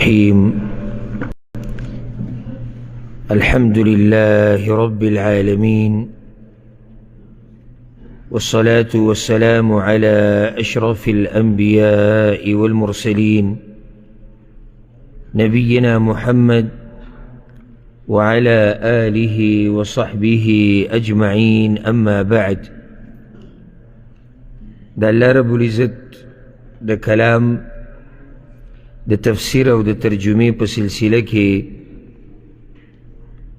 الرحيم. الحمد لله رب العالمين، والصلاة والسلام على أشرف الأنبياء والمرسلين نبينا محمد وعلى آله وصحبه أجمعين. أما بعد، دا الله رب العزت دا كلام دا تفسير او دا ترجمه په سلسله کې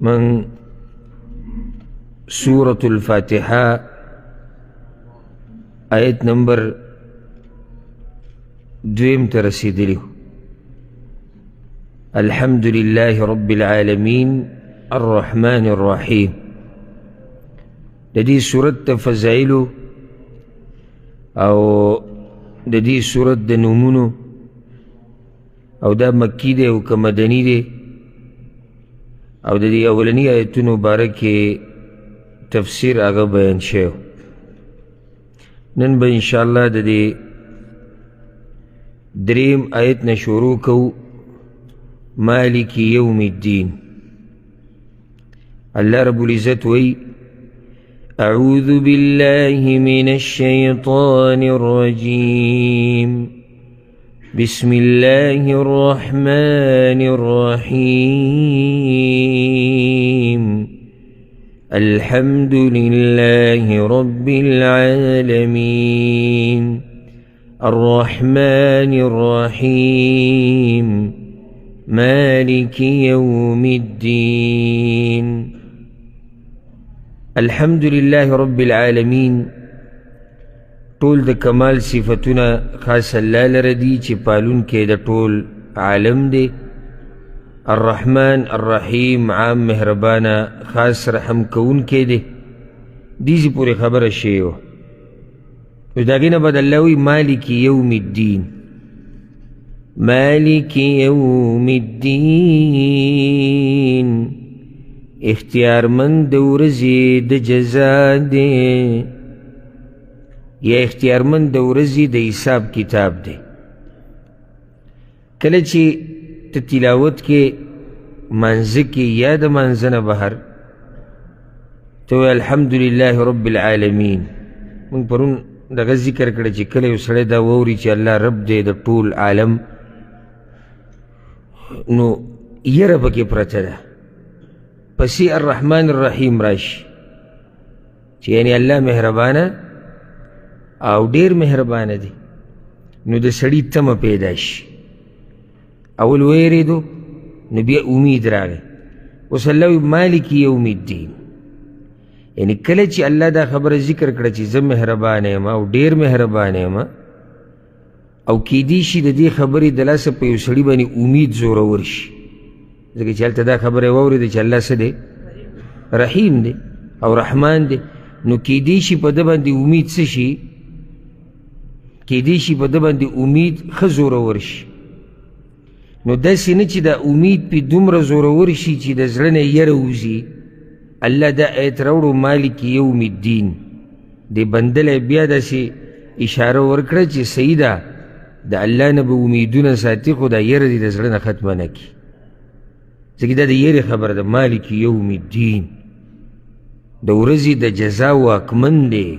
من سورة الفاتحة آیت نمبر 2 ته رسیدلی. الحمد لله رب العالمين الرحمن الرحيم. د دې سورت ته فضایلو او د دې سورت د نومونو او دا مکی دی او که مدنی دی او د دې اولنی آیتونو باره کې تفسیر هغه بیان شوی. نن به انشاءالله د دې دریم آیت نه شروع کوو. مالک یوم الدین. الله رب العزت وی: اعوذ بالله من الشیطان الرجیم، بسم الله الرحمن الرحيم، الحمد لله رب العالمين، الرحمن الرحيم، مالك يوم الدين. الحمد لله رب العالمين. طول د کمال صفتونه خاص الله لره دي چې پالون کې د ټول عالم دی. الرحمن الرحیم، عام مهربانه خاص رحم کون کې دی. دیزی پوری خبره شوی وه. نو د هغې نه بعد الله وی مالک یوم الدین. مالک یوم الدین، اختیارمند د ورځې د جزا دی یا اختیارمند د ورځې د حساب کتاب دی. کله چې ته تلاوت کې مانځه کې یا د مانځه نه بهر ته وایې الحمدلله رب العالمین. موږ پرون دغه ذکر کړی چې کله یو سړی دا واوري چې الله رب دی د ټول عالم، نو یره پکې پرته ده. پسې الرحمن الرحیم راشي چې یعنی الله مهربانه او ډیر مهربانه دی. نو د سړي تمه پیدا شي. اول ویریدو نو بیا امید راغی. اوس الله وی مالک یوم الدین، یعنی کله چې الله دا خبره ذکر کړه چې زه مهربانه یم او ډیر مهربانه یم، او کیدی شي د دې خبرې د لاسه په یو سړي باندې امید زورور شي، ځکه چې هلته دا خبره یې واورېده چې الله څه دی؟ رحیم دی او رحمان دی. نو کیدی شي په ده باندې امید څه شي؟ کیدی شي په ده باندې امید ښه زورور شي. نو داسې نه چې دا امید پې دومره زورور شي چې د زړه نه یره وځي. الله دا آیت راوړو مالک یوم الدین. دې بنده له بیا داسې اشاره ورکړه چې صحیح ده د الله نه به امیدونه ساتي، خو دا یره دې د زړه نه ختمه نه کړي، ځکه دا د یرې خبره ده. مالک یوم الدین، د ورځې د جزا واکمن دی،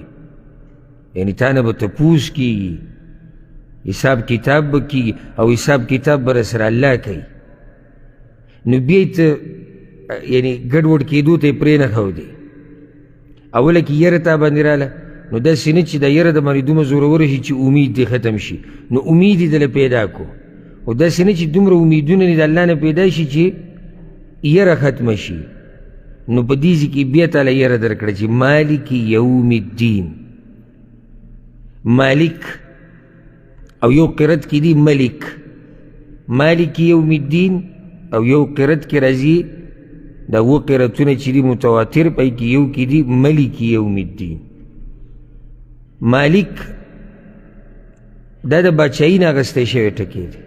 یعنی تا نه به تپوس کېږي، حساب کتاب به کېږي او حساب کتاب به رسره الله کوي. نو بیا یې ته یعنی ګډوډ کېدو ته یې پرېنښودې. اوله کې یره تا باندې راله، نو داسې نه چې دا یره د باندې دومره زوروره شي چې امید دې ختم شي. نو امید یې دله پیدا کو، او داسې نه چې دومره امیدونه دې د الله نه پیدا شي چې یره ختمه شي. نو په دې ځای کې بیا تعالی یره درکړه چې مالک یوم الدین. مالک او یو قرت کې دی ملک. مالک یوم الدین او یو قرت کې راځي، دا اوه قرتونه چې دي متواتر، پای کې یو کې دي ملک یوم الدین. مالک دا د باچایي نه اخیستی شوی ټکی دی.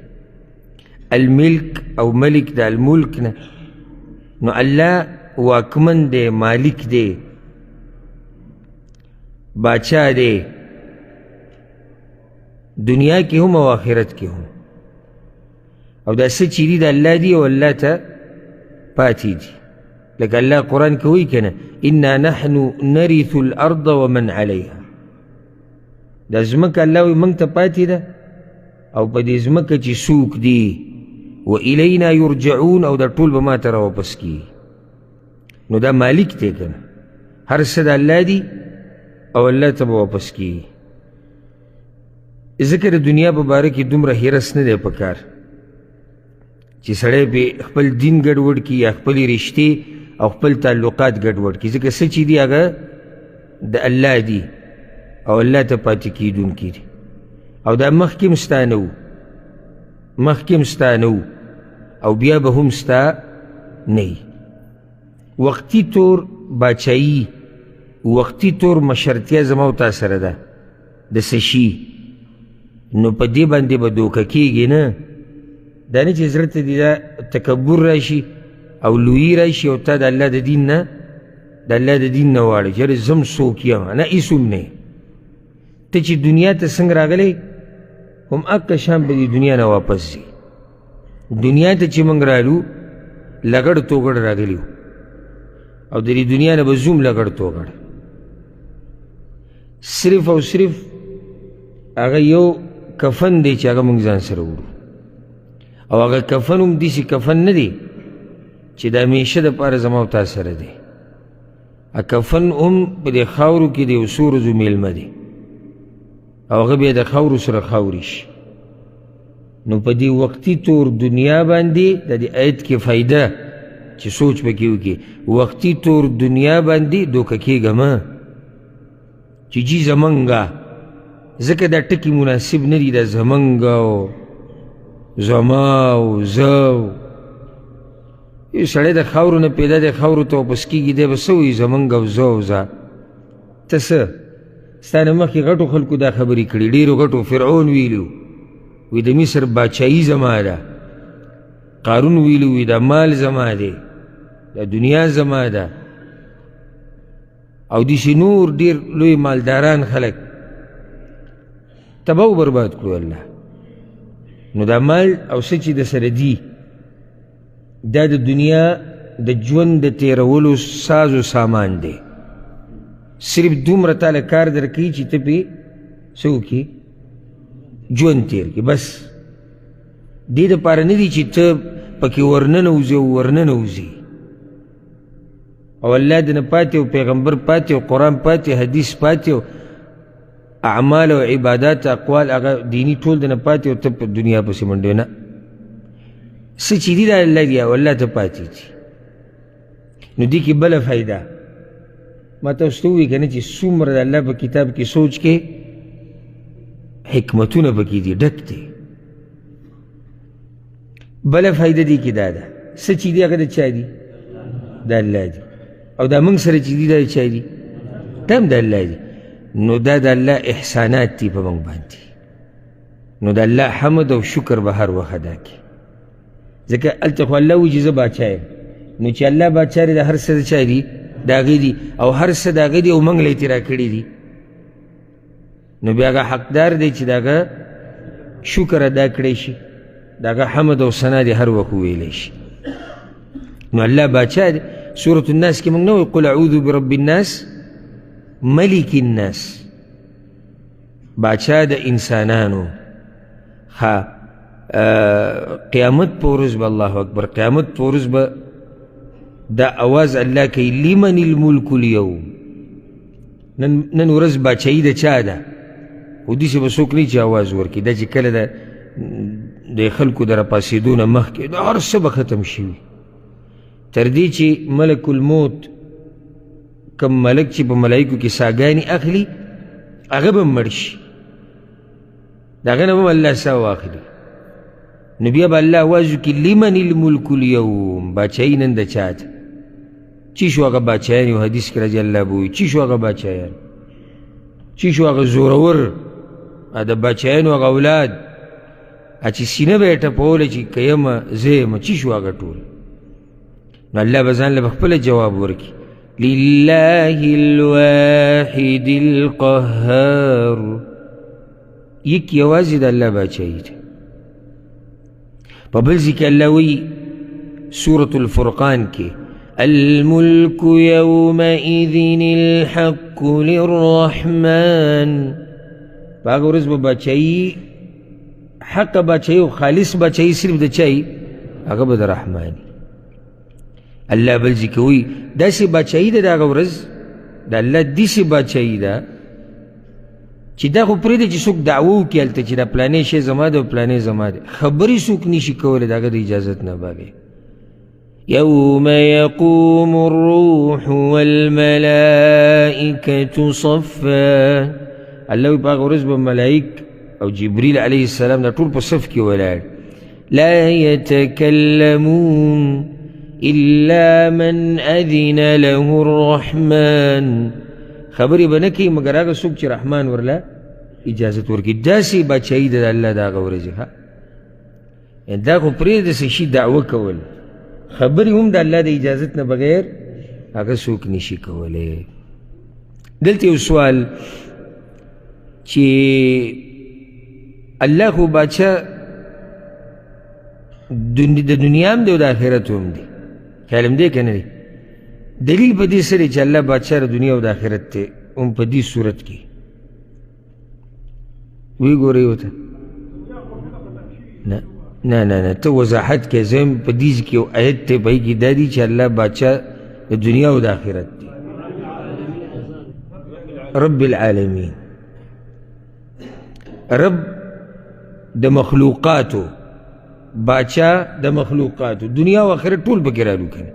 الملک او ملک د الملک نه. نو الله واکمن دی، مالک دی، باچا دی، دنیا کې هم او آخرت کې هم. او دا څه چې دي د الله دي او الله ته پاتې دي. لکه الله قرآن کې وایي که نه انا نحن نرث الارض ومن علیها، دا ځمکه الله وایي موږ ته پاتې ده او په دې ځمکه چې څوک دي و الینا یرجعون او دا ټول به ما ته راواپس کیږي. نو دا مالک دی که نه، هر څه د الله دي او الله ته به واپس کیږي. ځکه د دنیا په باره کې دومره حرص نه دی پکار چې سړی پې خپل دین ګډوډ کړي یا خپلې رشتې او خپل تعلقات ګډوډ کړي، ځکه څه چې دي هغه د الله دي او الله ته پاتې کېدونکي دي. او دا مخکې هم ستا نه وو، مخکې هم ستا نه وو او بیا به هم ستا نه وي. وقتي طور باچایي، وقتي طور مشرتیا زما او تا سره ده د څه شي، نو په دې باندې به دوکه کېږي نه. دا نه چې زړه ته دې دا تکبر راشي او لویي راشي او تا د الله د دین نه واړې چې زم څوک یم، نه هېڅ هم نه. ته چې دنیا ته څنګه راغلی هم هغه شان به دې دنیا نه واپس ځي. دنیا ته چې موږ رالو لګړ توګړ راغلي وو او د دې دنیا نه به ځو هم لګړ توګړ. صرف او صرف هغه یو کفن دی چې هغه موږ ځان سره وړو، او هغه کفن هم داسې کفن نه دی چې د همیشه دپاره زما او تا سره دی. کفن هم په دې خاورو کې د یو څو ورځو میلمه دی او هغه بیا د خاورو سره خاوري شي. نو په دې وقتي طور دنیا باندې د دې آیت کې فایده چې سوچ پکې وکړي، وقتي طور دنیا باندې دوکه کېږه مه چې جي زمونږه، ځکه دا ټکي مناسب نه دي، دا زمونږه او زما او زه. یو سړی د خاورو نه پیدا دی، خاورو ته واپس کېږي، دی به څه وایي زمونږ او زه او زه. ته څه ستا نه مخکې غټو خلکو دا خبرې کړي، ډېرو غټو. فرعون ویلي وی د مصر باچایي زما ده، قارون ویلي وی دا مال زما دی، دا دنیا زما ده، او داسې نور ډېر لوی مالداران خلک تباه و برباد کړو الله. نو دا مال او څه چې د سره دي دا د دنیا د ژوند د تېرولو ساز و سامان دی. صرف دومره تاله کار در کوي چې ته پې څه وکړي، ژوند تېر کړي. بس دې دپاره نه دي چې ته پکې ورننوځې او ورننوځې او الله دې نه پاتې او پیغمبر پاتې او قرآن پاتې حدیث پاتې او اعمال او عبادات اقوال هغه دیني ټول دې نه پاتې او ته په دنیا پسې منډې. نه، څه چې دي د الله دي او الله ته پاتې دي. نو دې کې بله فایده ما تاسو ته ووایي که نه چې څومره د الله په کتاب کې سوچ کې حکمتونه پکې دي، ډک دی. بله فایده دې کې دا ده څه چې دي هغه د چا دي؟ د الله دي. او دا موږ سره چې دي دا د چا دي؟ دا هم د الله دي. نو دا د الله احسانات دي په موږ باندې. نو د الله حمد او شکر به هر وخت ادا کړي، ځکه هلته خو الله وایي چې زه باچا یم. نو چې الله باچا دی د هر څه د چا دي؟ د هغې دي، او هر څه د هغه دي او موږ له یې را کړي دي. نو بیا هغه حقدار دی چې د هغه شکر ادا کړی شي، د هغه حمد او ثنا دې هر وخت وویلی شي. نو الله باچا دی. سورة الناس کې موږ نه وایو قل اعوذ برب الناس ملک الناس، باچا د انسانانو. قیامت په ورځ به الله اکبر، قیامت په ورځ به دا اواز الله کوي لمن الملک اليوم. نن ورځ باچایي د چا ده؟ خو داسې به څوک نه چې اواز ورکړي. دا چې کله د خلکو د راپاڅېدو نه مخکې دا هر څه به ختم شوي، تر دې چې ملک الموت کم ملک چې په ملایکو کې ساګانې اخلي هغه به مړ شي، د هغه نه به الله ساه واخلي. نو بیا به الله آواز وکړي لمن الملک اليوم، باچایي نن د چا ده؟ چی شو هغه باچایان؟ یو حدیث کې رضی الله به وایي چی شو هغه باچایان، چی شو هغه زورور د باچایانو هغه اولاد چې سینه به یې ټپوله چې که یمه زه یمه، چی شو هغه ټول؟ نو الله به ځان له به خپله جواب ورکړي لله الواحد القهار. یک یوازې د الله باچایي ده. په بل ځای کې الله وایي سورة الفرقان کې الملك يومئذ الحق للرحمن. په هغه ورځ به بادشاهي حق بادشاهي او خالص بادشاهي صرف د چا وي؟ هغه به د رحمان. الله بل ځای کې وایي داسې بادشاهي ده د هغه ورځ د الله داسې بادشاهي ده چې دا خو پرېږده چې څوک دعوه وکړي هلته چې دا پلانې شی زما ده او پلانې زما ده، خبرې څوک نشي کولی د هغه د اجازت نه بغیر. يوم يقوم الروح والملائكة صفا. الله وی په هغه ورځ به ملائک او جبریل علیه السلام دا ټول په صف کې ولاړ. لا يتكلمون إلا من أذن له الرحمن. خبرې به نه کوي مګر هغه څوک چې رحمان ورله اجازت ورکړي. داسې بادشاهي ده د الله د هغه ورځې. دا خو پرېږده څه شي دعوه کول، خبرې هم د الله د اجازت نه بغیر هغه څوک نشي کولی. دلته یو سوال چې الله خو بادشاه د دنیا هم دی او د آخرت هم دی، خیال هم دی که نه دی؟ دلیل په دې سره چې الله بادشاه د دنیا او د آخرت دی هم په دې صورت کې وی ګورئ ورته نه نه نه نه ته وضاحت کې زم په دې کې یو آیت ته پای کې دا دی چې الله بادشاه د دنیا او د آخرت دی، رب العالمین، رب د مخلوقاتو، بادشاه د مخلوقاتو، دنیا او آخرت ټول پکې رالو کنه.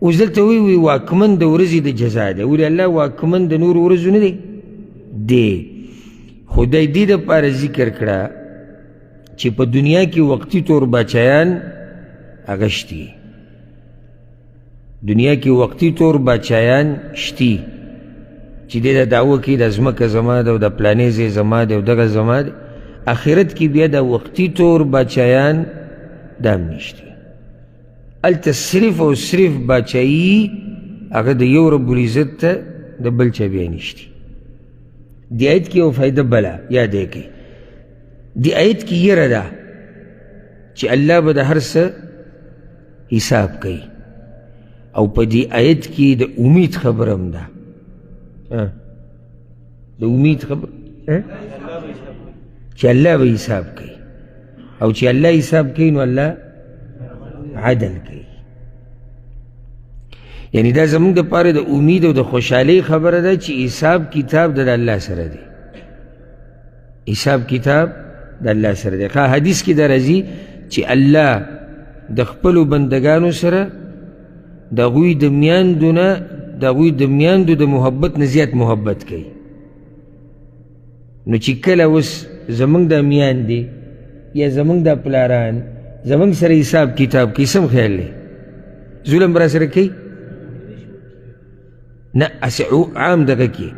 اوس دلته وی واکمن د ورځې د جزا دی. ولې الله واکمن د نور ورځو نه دی؟ دی خدای دې دپاره ذکر کړه چې په دنیا کې وقتي طور بادشاهیان هغه شتي، دنیا کې وقتي طور بادشاهیان شتي چې دې د دعوه کې د ځمکه زما ده او د پلانې ځای زما ده او دغه زما ده. آخرت کې بیا د وقتي طور بادشاهیان دا هم نشته. هلته صرف او صرف بادشاهي هغه د یو رب العزت ته د بل چا بیا نشته. دې آیت کې یو فایده بله یاد یې کړئ. دې آیت کې یره ده چې الله به د هر څه حساب کوي، او په دې آیت کې د امید خبره هم ده. د امید خبر چې الله به حساب کوي، او چې الله حساب کوي نو الله عدل کوي. یعنی دا زمونږ دپاره د امید او د خوشحالۍ خبره ده چې حساب کتاب د الله سره دی، حساب کتاب د الله سره دی. حدیث کې دا راځي چې الله د خپلو بندگانو سره د هغوی د میاندو د محبت نه زیات محبت کوي. نو چې کله اوس زمونږ دا میاندې یا زمونږ دا پلاران زمونږ سره حساب کتاب کوي، سم خیال دی ظلم به را سره کوي؟ نه، اسې عام دغه کې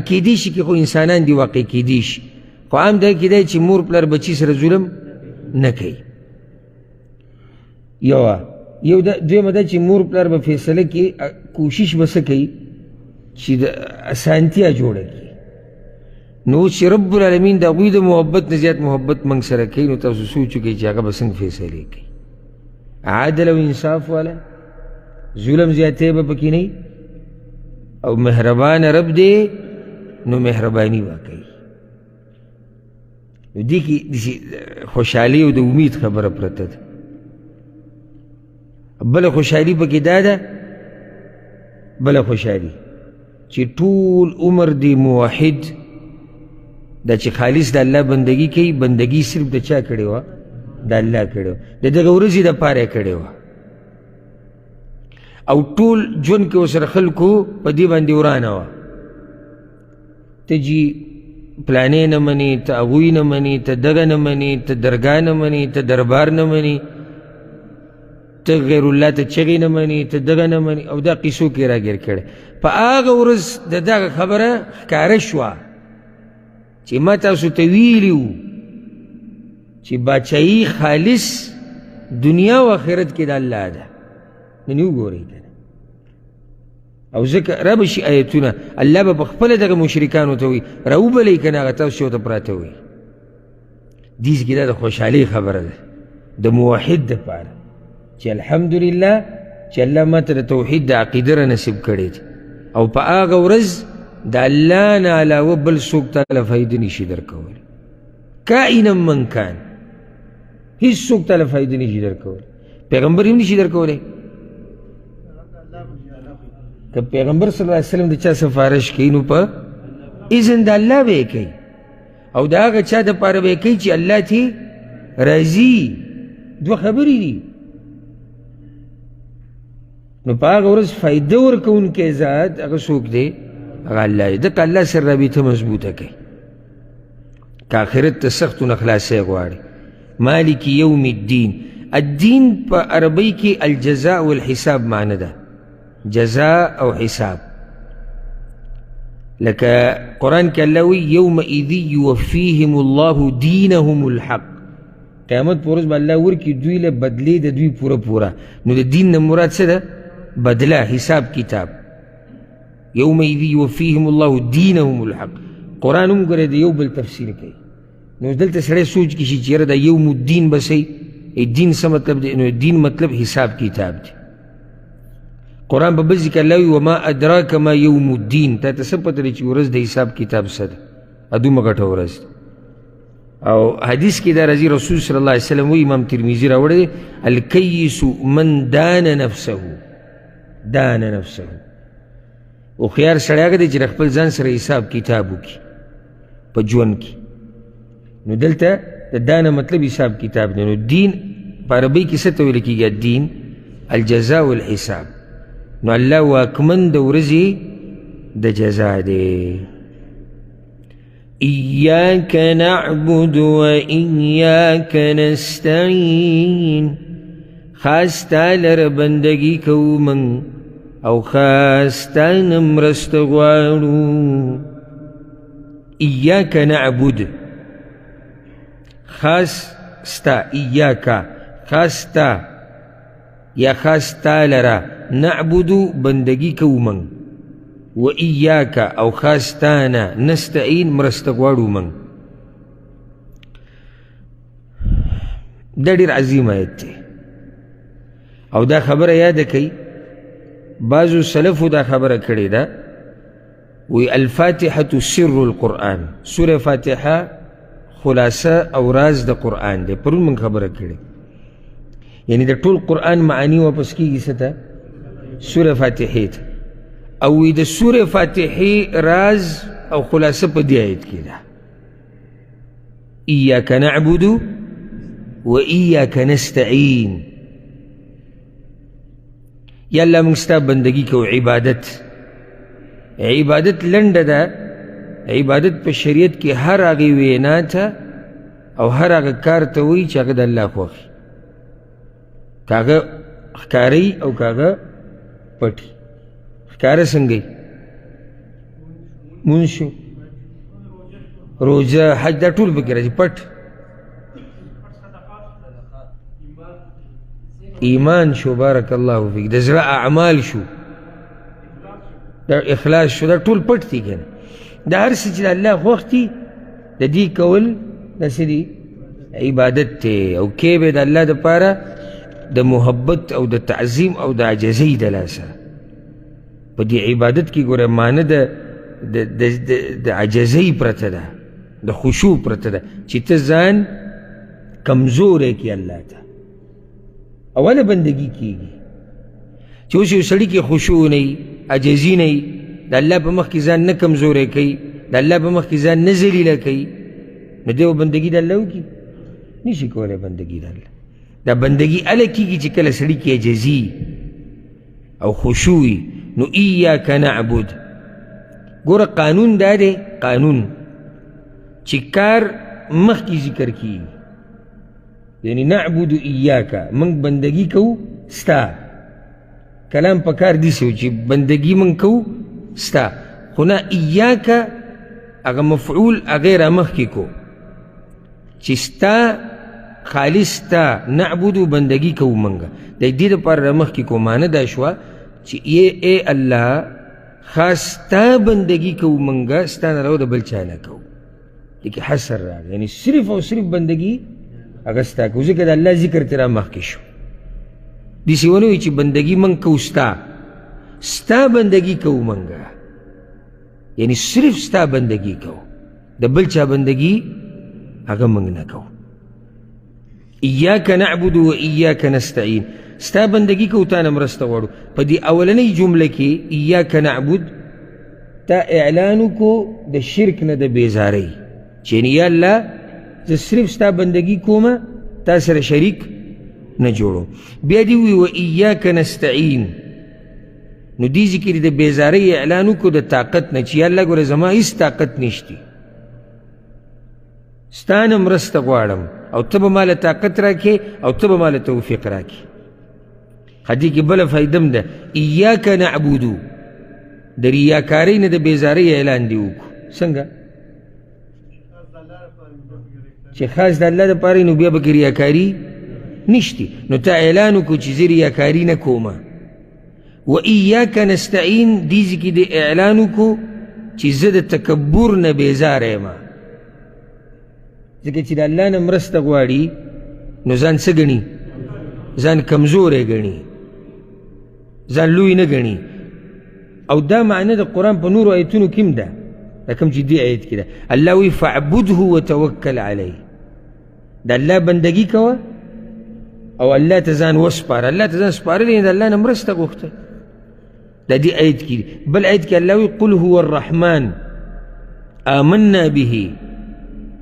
کیدی شي کې خو انسانان دي واقع کیدی شي، خو عام دغه کې دی چې مور پلار بچي سره ظلم نه کوي. یو دویمه ده چې مور پلار به فیصله کې کوشش به څه کوي چې د اسانتیا جوړه کړي. نو چې رب العالمین د هغوی د محبت نه زیات محبت موږ سره کوي، نو تاسو سوچ وکړئ چې هغه به څنګه فیصلې کوي. عادل او انصاف والا، ظلم زیاتی به پکې نه، او مهربان رب دی نو مهرباني به کوي. نو دې کې خوشحالي او د امید خبره پرته ده. بله خوشحالي پکې دا ده، بله خوشحالي چې ټول عمر دی موحد دا چې خالص د الله بندگی کوي، بندگی صرف د چا کړې وه؟ د الله کړې وه، د دغه ورځې دپاره یې کړې وه، او ټول ژوند کې ورسره خلکو په دې باندې ورانه وه. ته جي پلانې نه منې، ته هغوی نه منې، ته دغه نه منې، ته درګاه نه منې، ته دربار نه منې، ته غیر الله ته چغې نه منې، ته دغه نه منې، او دا قیسو کې راګیر کړی. په هغه ورځ د دغه خبره ښکاره شوه چې ما تاسو ته ویلي وو چې بادشاهي خالص دنیا و آخرت کې د الله ده. نن وګورئ کنه، او ځکه رابشي آیتونه الله به پخپله دغه مشرکانو ته وایي راوبلئ که نه هغه تاسو شو ته پراته وایي. دې کې دا د خوشحالۍ خبره ده، د موحد دپاره چې الحمدلله چې الله ماته د توحید د عقیده را نصیب کړی دی او په هغه ورځ د الله نه علاوه بل څوک تاله فایده نشي درکولی کائنا من کان هیڅ څوک تاله فایده نشي درکولی پیغمبر هم نشي درکولی که پیغمبر صلی الله علیه وسلم د چا سفارش کوي نو په اذن د الله به یې کوي او د هغه چا دپاره به یې کوي چې الله ترې راضي دوه خبرې دي نو په هغه ورځ فایده ورکوونکی ذات هغه څوک دی هغه الله دی ځکه الله سره رابطه مضبوطه کوي که آخرت ته سختونه خلاصی غواړي مالک یوم الدین الدین په عربی کې الجزاء والحساب معنی ده جزاء او حساب لکه قرآن کې الله وی یومئذ یوفیهم الله دینهم الحق قیامت په ورځ به الله ورکړي دوی له بدلې د دوی پوره نو د دین نه مراد څه ده بدله حساب کتاب یومئذ یوفیهم الله دینهم الحق قرآن هم ګوره د یو بل تفسیر کوي نو دلته سړی سوچ کې شي چې یاره دا یوم الدین به صحیح دین څه مطلب دی نو دین مطلب حساب کتاب دی قرآن په بل ځای کې الله وي وما ادراک ما یوم الدین تا ته څه پته دی چې ورځ د حساب کتاب څه ده دومره ګټه ورځ ده او حدیث کې دا راځي رسول صلی الله علیه وسلم وی امام ترمذي راوړی دی الکیس من دان نفسه هوښیار سړی هغه دی چې د خپل ځان سره حساب کتاب وکړي په ژوند کې نو دلته د دانه مطلب حساب کتاب دی نو دین په عربۍ کې څه ته ویل کېږي الدین الجزاء والحساب نو الله واکمن د ورځې د جزا دی ایاک نعبد و ایاک نستعین خاص تا لره بندگی کوو من او خاص تا نه مرسته غواړو ایاک نعبد خاص ستا ایاکا خاص تا یا خاص تا لره نعبدو بندگی کوو من و ایاکا او خاص تانا نستعین مرسته غواړو من دا ډېر عظیم آیت دی او دا خبره یاده کوي بعضو سلفو دا خبره کړې ده وی الفاتحة سر القرآن سوره فاتحه خلاصه او راز د قرآن دی پرون من خبره کړې یعنی د ټول قرآن معانی واپس کیږي څه ته سوره فاتحې ته او وی د سوره فاتحې راز او خلاصه په دې آیت کې ده ایاک نعبد و ایاک نستعین یا الله موږ ستا بندګي کوو عبادت لنډه ده عبادت په شریعت کې هر هغې وینا ته او هر هغه کار ته وایي چې هغه د الله خوښي که هغه ښکاري او که هغه پټي ښکاره څنګه مونځ شو روژه حج دا ټول پکې راځي پټ ایمان شو بارک الله فیک د زړه اعمال شو دا اخلاص شو دا ټول پټ دي کنه دا هر څه چې د الله خوښ دي د دې کول دا څه دي عبادت دی او کې به د الله دپاره د محبت او د تعظیم او د عجزۍ د لاسه په دې عبادت کې ګوره معنی د عجزۍ پرته ده د خشوع پرته ده چې ته ځان کمزوری کړي الله ته اوله بندگی کیږي چې اوس یو سړي کې خشوع نه وي عجزي نه وي د الله په مخ کې ځان نه کمزوری کوي د الله په مخ کې ځان نه ذلیله کوي نو دی بندگی د الله وکړي نشي کولی بندگی د الله دا بندگی هله کیږي چې کله سړي کې عجزي او خشوع وي نو ایاک نعبد ګوره قانون دا دی قانون چې کار مخکې ذکر کیږي یعنی نعبد ایاک منږ بندگی کوو ستا کلام په کار داسې و چې بندگی منږ کوو ستا خو نه ایاک هغه مفعول هغې را مخکې کو چې ستا خالص ستا نعبدو بندگی کوو منږه د دې دپاره را مخکې کو معنه دا شوه چې اے الله خاص ستا بندگی کوو منږه ستا نه راو د بل چا نه کوو لیکن حسر راغی یعنی صرف او صرف بندگی هغه ستا کو ځکه د الله ذکر ترې را مخکې شو داسې ونه وایي چې بندګي موږ کوو ستا بندګي کوو موږ یعنی صرف ستا بندګي کوو د بل چا بندګي هغه موږ نه کوو ایاک نعبد و ایاک نستعین ستا بندګي کوو تا نه مرسته غواړو په دې اولنۍ جمله کې ایاک نعبد تا اعلان وکړو د شرک نه د بیزارۍ چې یعنې یا الله زه صرف ستا بندګي کومه تا سره شریک نه جوړو بیا دې ووایي و ایاک نستعین نو دې ذکر د بیزارۍ اعلان وکړو د طاقت نه چې یا الله ګوره زما هېڅ طاقت نشتی ستا نه مرسته غواړم او ته به ماله طاقت راکې او ته به ماله توفیق راکې دې کې بله فایده هم ده ایاک نعبدو د ریاکارۍ نه د بیزارۍ اعلان دې وکړو څنګه چې خاص د الله دپاره نو بیا به کې ریاکاري نشتی نو تا اعلان وکړو چې زه ریاکاري نه کومه و ایاک نستعین دې کې د اعلان وکړو چې زه د تکبر نه بیزاره یم ځکه چې د الله نه مرسته غواړي نو ځان څه ګڼي ځان کمزوری ګڼي ځان لوی نه ګڼي او دا معنی د قرآن په نورو آیتونو کې هم ده دا کوم چې دې آیت کې ده الله وایي فاعبده وتوکل علیه د الله بندګي کوه او الله ته ځان وسپاره الله ته ځان سپارلی د الله نه مرسته غوښته دا دې آیت کې بل آیت کې الله وایي قل هو الرحمن آمنا به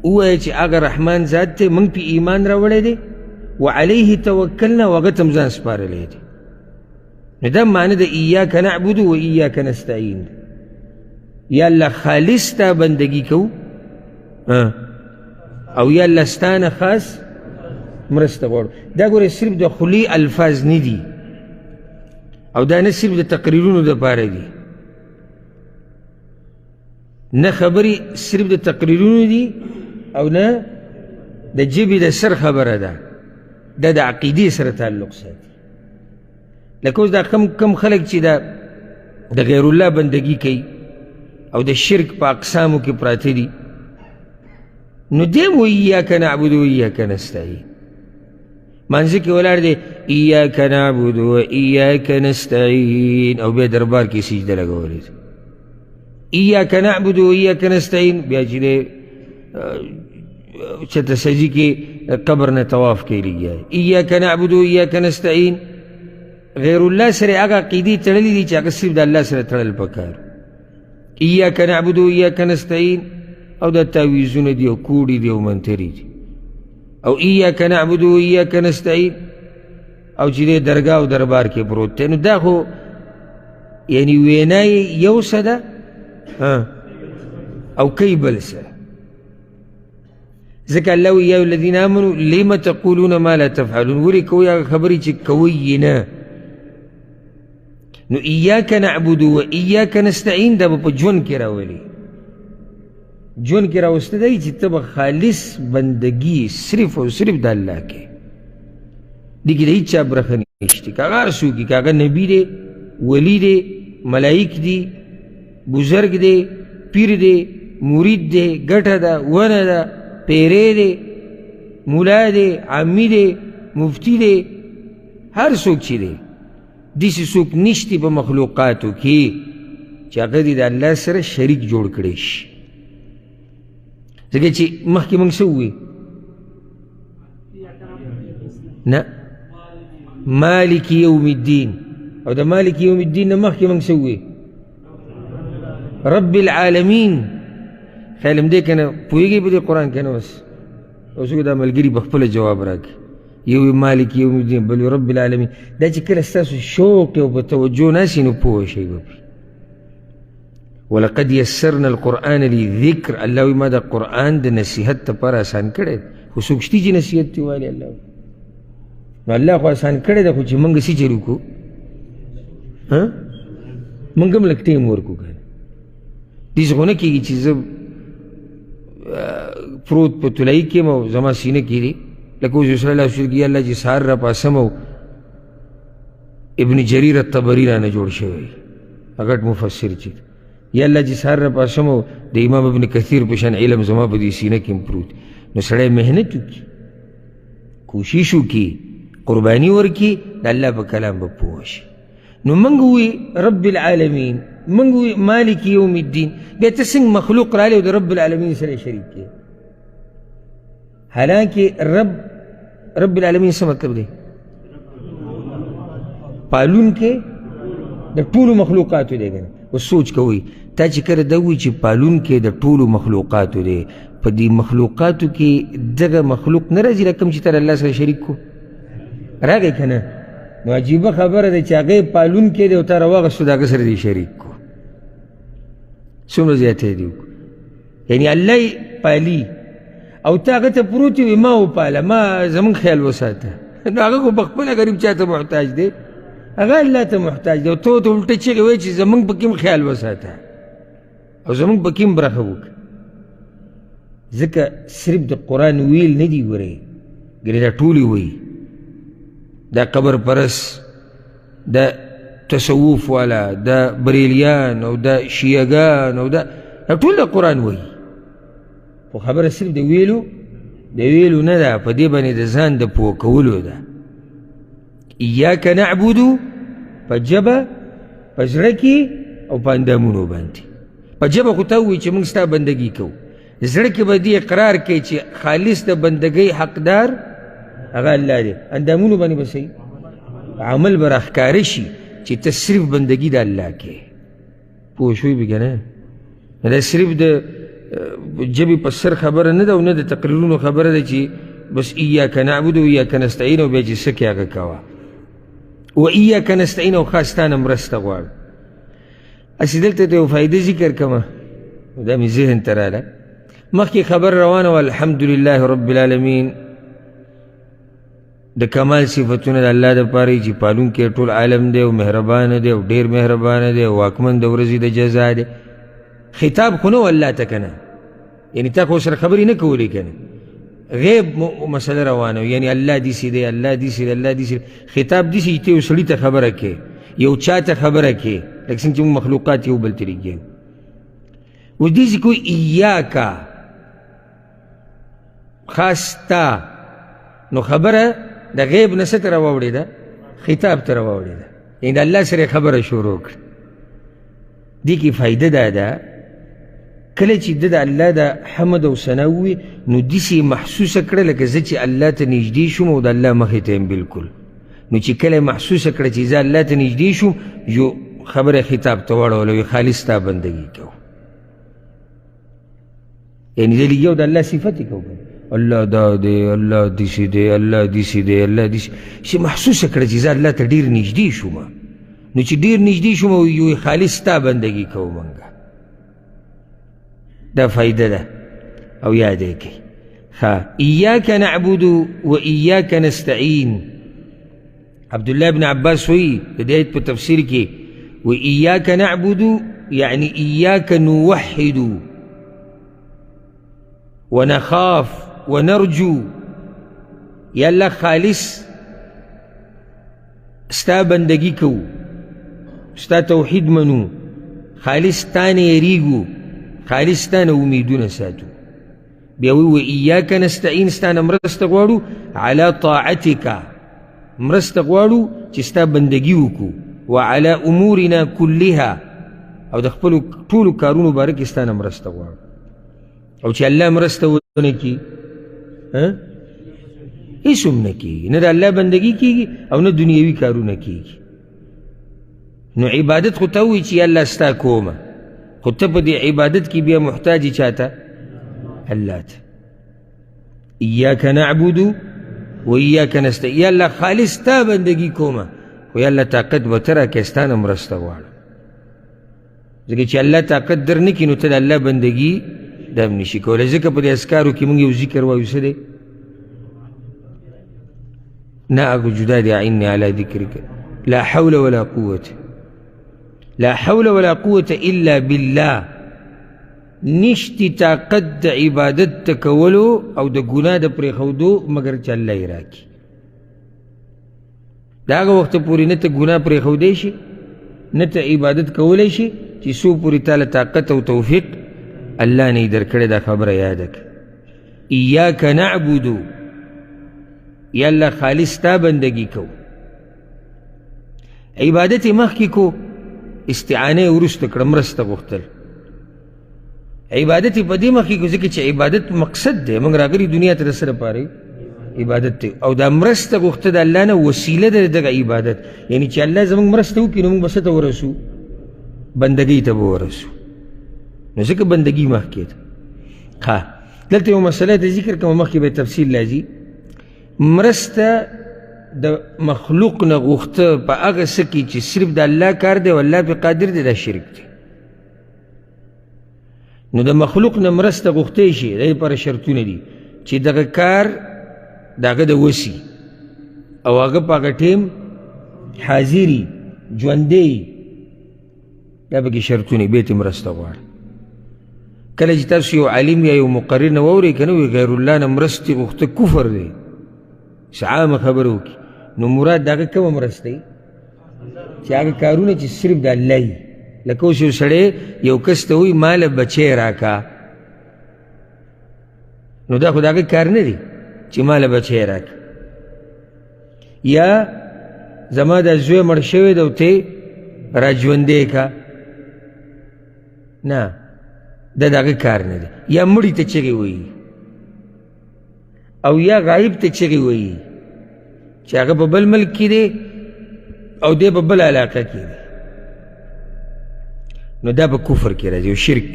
ووایه چې هغه رحمان ذات دی موږ پې ایمان راوړی دی وعلیه توکلنا و هغه ته هم ځان سپارلی دی نو دا معنی د ایاک نعبد و ایاک نستعین یا الله خالص تا بندگی کو او یا الله ستا نه خاص مرسته غواړو دا ګورې صرف د خولي الفاظ نه دي او دا نه صرف د تقریرونو دپاره دي نه خبرې صرف د تقریرونو دي او نه د ژبې د سر خبره ده دا د عقیدې سره تعلق ساتي لکه اوس دا کم خلک چې د غیر الله بندګي کوي او د شرک په اقسامو کې پراته دي نو دی هم وایي ایاک نعبد و ایاک نستعین مانځه کې ولاړ دی ایاک نعبد و ایاک نستعین او بیا دربار کې سجده لګولې ده ایاک نعبد و ایاک نستعین بیا چې دی چېرته سجدې کې قبر نه طواف کوي لګیا ایاک نعبد و ایاک نستعین غیر الله سره هغه عقیدې تړلې دي چې هغه صرف د الله سره تړل پکار ایاک نعبد و ایاک نستعین او دا تعویذونه دي او کوډې دي او منترې دي او ایاک نعبد و ایاک نستعین او چې دی درګاه او دربار کې پروت دی نو دا خو یعنې وینا یې یو څه ده او کوي بل څه ځکه الله وایي یا الذین آمنوا لم تقولون ما لا تفعلون ولې کوئ هغه خبرې چې کوئ یې نه نو ایاک نعبد و ایاک نستعین دا به په ژوند کې راولي ژوند کې راوسته دی چې ته به خالص بندګي صرف او صرف د الله کې دې کې د هېڅ چا برخه نشته که هغه هر څوک وي که هغه نبي دی ولی دی ملایک دی بزرګ دی پیر دی مرید دی ګټه ده ونه ده پیری دی مولا دی عامی دی مفتی دی هر څوک چې دی داسې څوک نشتی په مخلوقاتو کې چې هغه دې د الله سره شریک جوړ کړی شي ځکه چې مخکې موږ څه ووایو نه مالک یوم الدین او د مالک یوم الدین نه مخکې موږ څه ووایو رب العالمین خیال هم دی که نه پوهېږئ په دې قرآن که نه اوس اوس دا ملګري په خپله جواب راکړي یو مالک یوم الدین بل رب العالمین دا چې کله ستاسو شوق او په توجه ناسي نو پوه شئ به ولقد یسرنا القرآن للذکر الله وایي ما دا قرآن د نصیحت دپاره اسان کړی خو څوک شته چې نصیحت ترې والي الله نو الله خو اسان کړی ده خو چې موږ څه چل وکړو موږ هم لږ ټیم ورکړو که نه داسې خو نه کېږي چې زه پروت په طلایي کې یم او زما سینه کې دي لکه اوس صلی الله علیه وسلم الله چې سهار را پاسم او ابن جریر الطبري رانه جوړ شوی غټ مفسر چې یا الله چې سهار را پاسم او د امام ابن کثیر په شان علم زما په دې سینه کې هم پروت نو سړی محنت وکړي کوشش وکړي قرباني ورکړي د الله په کلام به پوه شي. نو موږ وی رب العالمین، موږ وی مالک یوم الدین، بیا ته څنګه مخلوق رالی او د رب العالمین سره شریک کړي؟ حالانکه رب العالمین څه مطلب دی؟ پالونکی د ټولو مخلوقاتو دی کنه. اوس سوچ کوئ تا چې کله دا وایي چې پالونکی د ټولو مخلوقاتو دی، په دې مخلوقاتو کې دغه مخلوق نه راځي لکه کوم چې ته الله سره شریک کو؟ راغی که نه؟ نو عجیبه خبره ده چې هغه یې پالونکی دی او تا راواغېستو د هغه سره دې شریک کو. څومره زیاتی دې وکړو، یعنې الله یې پالي او ته هغه ته پروت وي ما وپاله، ما زمونږ خیال وساته. نو هغه خو پخپله غریب چا ته محتاج دی، هغه الله ته محتاج دی او ته ورته الټه چغې وایي چې زمونږ پکې هم خیال وساته او زمونږ پکې هم برخه وکړه. ځکه صرف د قرآن ویل نه دي ګورئ، ګنې دا ټولې وایي، دا قبر پرست، دا تصوف والا، دا بریلیان او دا شیعګان او دا ټول د قرآن وایي. خو خبره صرف د ویلو نه ده، په دې باندې د ځان د پوه کولو ده. ایاک نعبدو په ژبه، په زړه کې او په اندامونو باندې. په ژبه خو ته ووایي چې موږ ستا بندګي کوو، زړه کې به دې اقرار کوي چې خالص د بندګۍ حقدار هغه الله دی، اندامونو باندې به صحیح عمل به راښکاره شي چې ته صرف بندګي د الله کې. پوه شوي به که نه؟ دا صرف د ژبې په سر خبره نه ده او نه د تقریرونو خبره ده چې بس ایاک نعبد و ایاک نستعین او بیا چې څه کې هغه کوه. و ایاک نستعین او خاص تا نه مرسته غواړو. هسې دلته ته یو فایده ذکر کړمه، دا مې ذهن ته راله. مخکې خبر روانه وه الحمدلله رب العالمین، د کمال صفتونه د الله دپاره چې پالونکی ټول عالم دی او مهربانه دی او ډېر مهربانه دی او واکمن د ورځې د جزا دی. خطاب خو نه و الله ته که نه، یعنې تا خو سره خبرې نه کولې که نه، غیب مسله روانه وه، یعنې الله داسې دی، الله داسې دی، الله داسې دی. خطاب داسې چې ته یو سړي ته خبره کوې، یو چا ته خبره کوې، لکه څنګه چې موږ مخلوقات یو بل طریقې اوس داسې کوي ایاکا خاص تا، نو خبره د غیب نه څه ته راواوړېده؟ خطاب ته راواوړېده، یعنې د الله سره خبره شروع کړه. دې کې فایده دا ده کله چې د الله د حمد او ثنا ووي نو داسې محسوسه کړه لکه زه چې الله ته نږدې شوم او د الله مخې ته یم بلکل. نو چې کله محسوسه کړه چې زه الله ته نږدې شوم، یو خبره خطاب ته واړوله، وایي خالص تا بندګي کوو، یعنې د لږ یو د الله صفت یې کوو، الله دا دی، الله داسې دی، الله داسې دی، الله داسې، چې محسوسه کړه چې زه الله ته ډېر نږدې شوم. نو چې ډېر نږدې شوم یو خالص تا بندګي کوو مونږ. دا فایده ده او یاد یې کړئ. ایاک نعبد و ایاک نستعین. عبدالله بن عباس وایي د دې آیت په تفسیر کې و ایاک نعبد یعنی ایاک نوحد ونخاف ونرجو. یا الله خالص ستا بندگی کوو، ستا توحید منو، خالص تا نه یریږو، خالص تا نه امیدونه ساتو. بیا وایي و ایاک نستعین، ستا نه مرسته غواړو، علی طاعتک، مرسته غواړو چې ستا بندگی وکړو، وعلى امورنا كلها، او د خپلو ټولو کارونو باره کې ستا نه مرسته غواړو. او چې الله مرسته ونه کړي هېڅ هم نه کېږي، نه د الله بندګي کېږي او نه دنیوي کارونه کېږي. نو عبادت خو ته ووایي چې یا الله ستا کومه، خو ته په دې عبادت کې بیا محتاج یې چا ته؟ الله ته. ایاک نعبد و ایاک نستعین، یا الله خالص تا بندګي کومه، خو یا الله طاقت به ته راکړې ستا نه مرسته غواړم. ځکه چې الله طاقت در نه کړي نو ته د الله بندګي دا هم نشي کولی. ځکه په دې اذکارو کې موږ یو ذکر وایو، څه دی؟ نه هغه جدا دی، اعنی علی ذکرک، لا حول ولا قوة، لا حول ولا قوة الا بالله. نشتی طاقت د عبادت ته کولو او د ګناه د پرېښودو مګر چې الله یې راکړي. د هغه وخته پورې نه ته ګناه پرېښودی شي، نه ته عبادت کولی شي چې څو پورې تا له طاقت او توفیق الله نه یې درکړې. دا خبره یاده کړه. ایاک نعبدو یا اللہ خالص تا بندگی کو. عبادت مخکی کو استعانه ورست کړه مرسته غوښتل. عبادت په دې مخکې کو ځکه چې عبادت مقصد دی، موږ راغلي دنیا ته د څه لپاره عبادت دی، او دا مرسته غوښته د الله نه وسیله ده دغه عبادت. یعنی چې الله زموږ مرسته وکړي نو موږ به څه ته ورسو؟ بندګۍ ته به ورسو. نو ځکه بندګي مخکې ده. ښه دلته یو مسله د ذکر کوم، مخکې به تفصیل راځي. مرسته د مخلوق نه غوښته په هغه څه کې چې صرف د الله کار دی او الله پې قادر دی، دا شرک دی. نو د مخلوق نه مرسته غوښتی شي، د دې لپاره شرطونه دي چې دغه کار د هغه د وسي او هغه په هغه ټیم حاضري ژوندی، دا پکې شرطونه بیا ترې مرسته غواړي. کله چې تاسو یو عالم یا یو مقرر نه واورئ که نه وي غیر الله نه مرستې غوښته کفر دی، چې عامه خبره وکړي، نو مراد د هغه کومه مرسته وي چې هغه کارونه چې صرف د الله وي. لکه اوس یو سړی یو کس ته وایي ماله بچی راکه، نو دا خو د هغه کار نه دی چې ماله بچی راکه. یا زما دا زوی مړ شوی دی او ته را ژوندی که، نه دا د هغه کار نه دی. یا مړي ته چغې وایي او یا غایب ته چغې وایي چې هغه په بل ملک کې دی او دی په بل علاقه کې دی، نو دا په کفر کې راځي او شرک.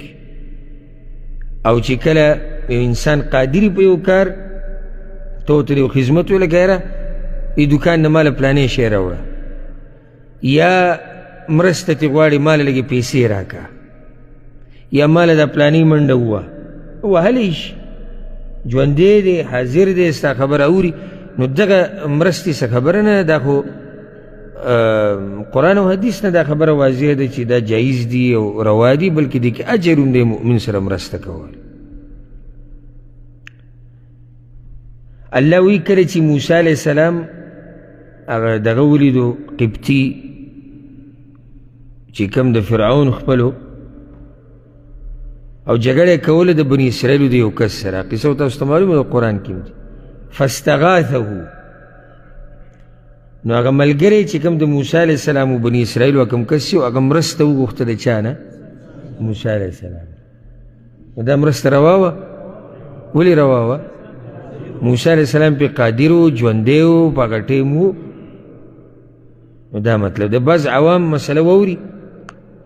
او چې کله یو انسان قادر په یو کار ته ورته یو خدمت ولګه، یاره دې دوکان نه ماله پلانې شی راوړه، یا مرسته ترې غواړې ماله لږې پیسې راکړه، یا ماله دا پلانې منډه ووه، وهلی شي، ژوندی دی حاضر دی ستا خبره اوري. نو دغه مرستې څه خبره نه، دا خو قرآن او حدیث نه دا خبره واضح ده چې دا جایز دي او روا دي، بلکې دې کې اجر هم دی مؤمن سره مرسته کول. الله وی کله چې موسی علیه السلام هغه دغه ولیدو قبطي چې کوم د فرعون خپلو او جګړه کوله د بني اسرائیلو د یو کس سره، قصه تاسو ته معلومه ده قرآن کې دي. فاستغاثه، نو هغه ملګری چې کوم د موسی علیه السلام و بني اسرائیلو کوم کس و هغه مرسته وغوښته د چا نه؟ موسی علیه السلام. نو دا مرسته روا وه؟ ولې روا وه؟ موسی علیه السلام پې قادر و، ژوندی و، په هغه ټیم و. نو دا مطلب د بعض عوام مسله واوري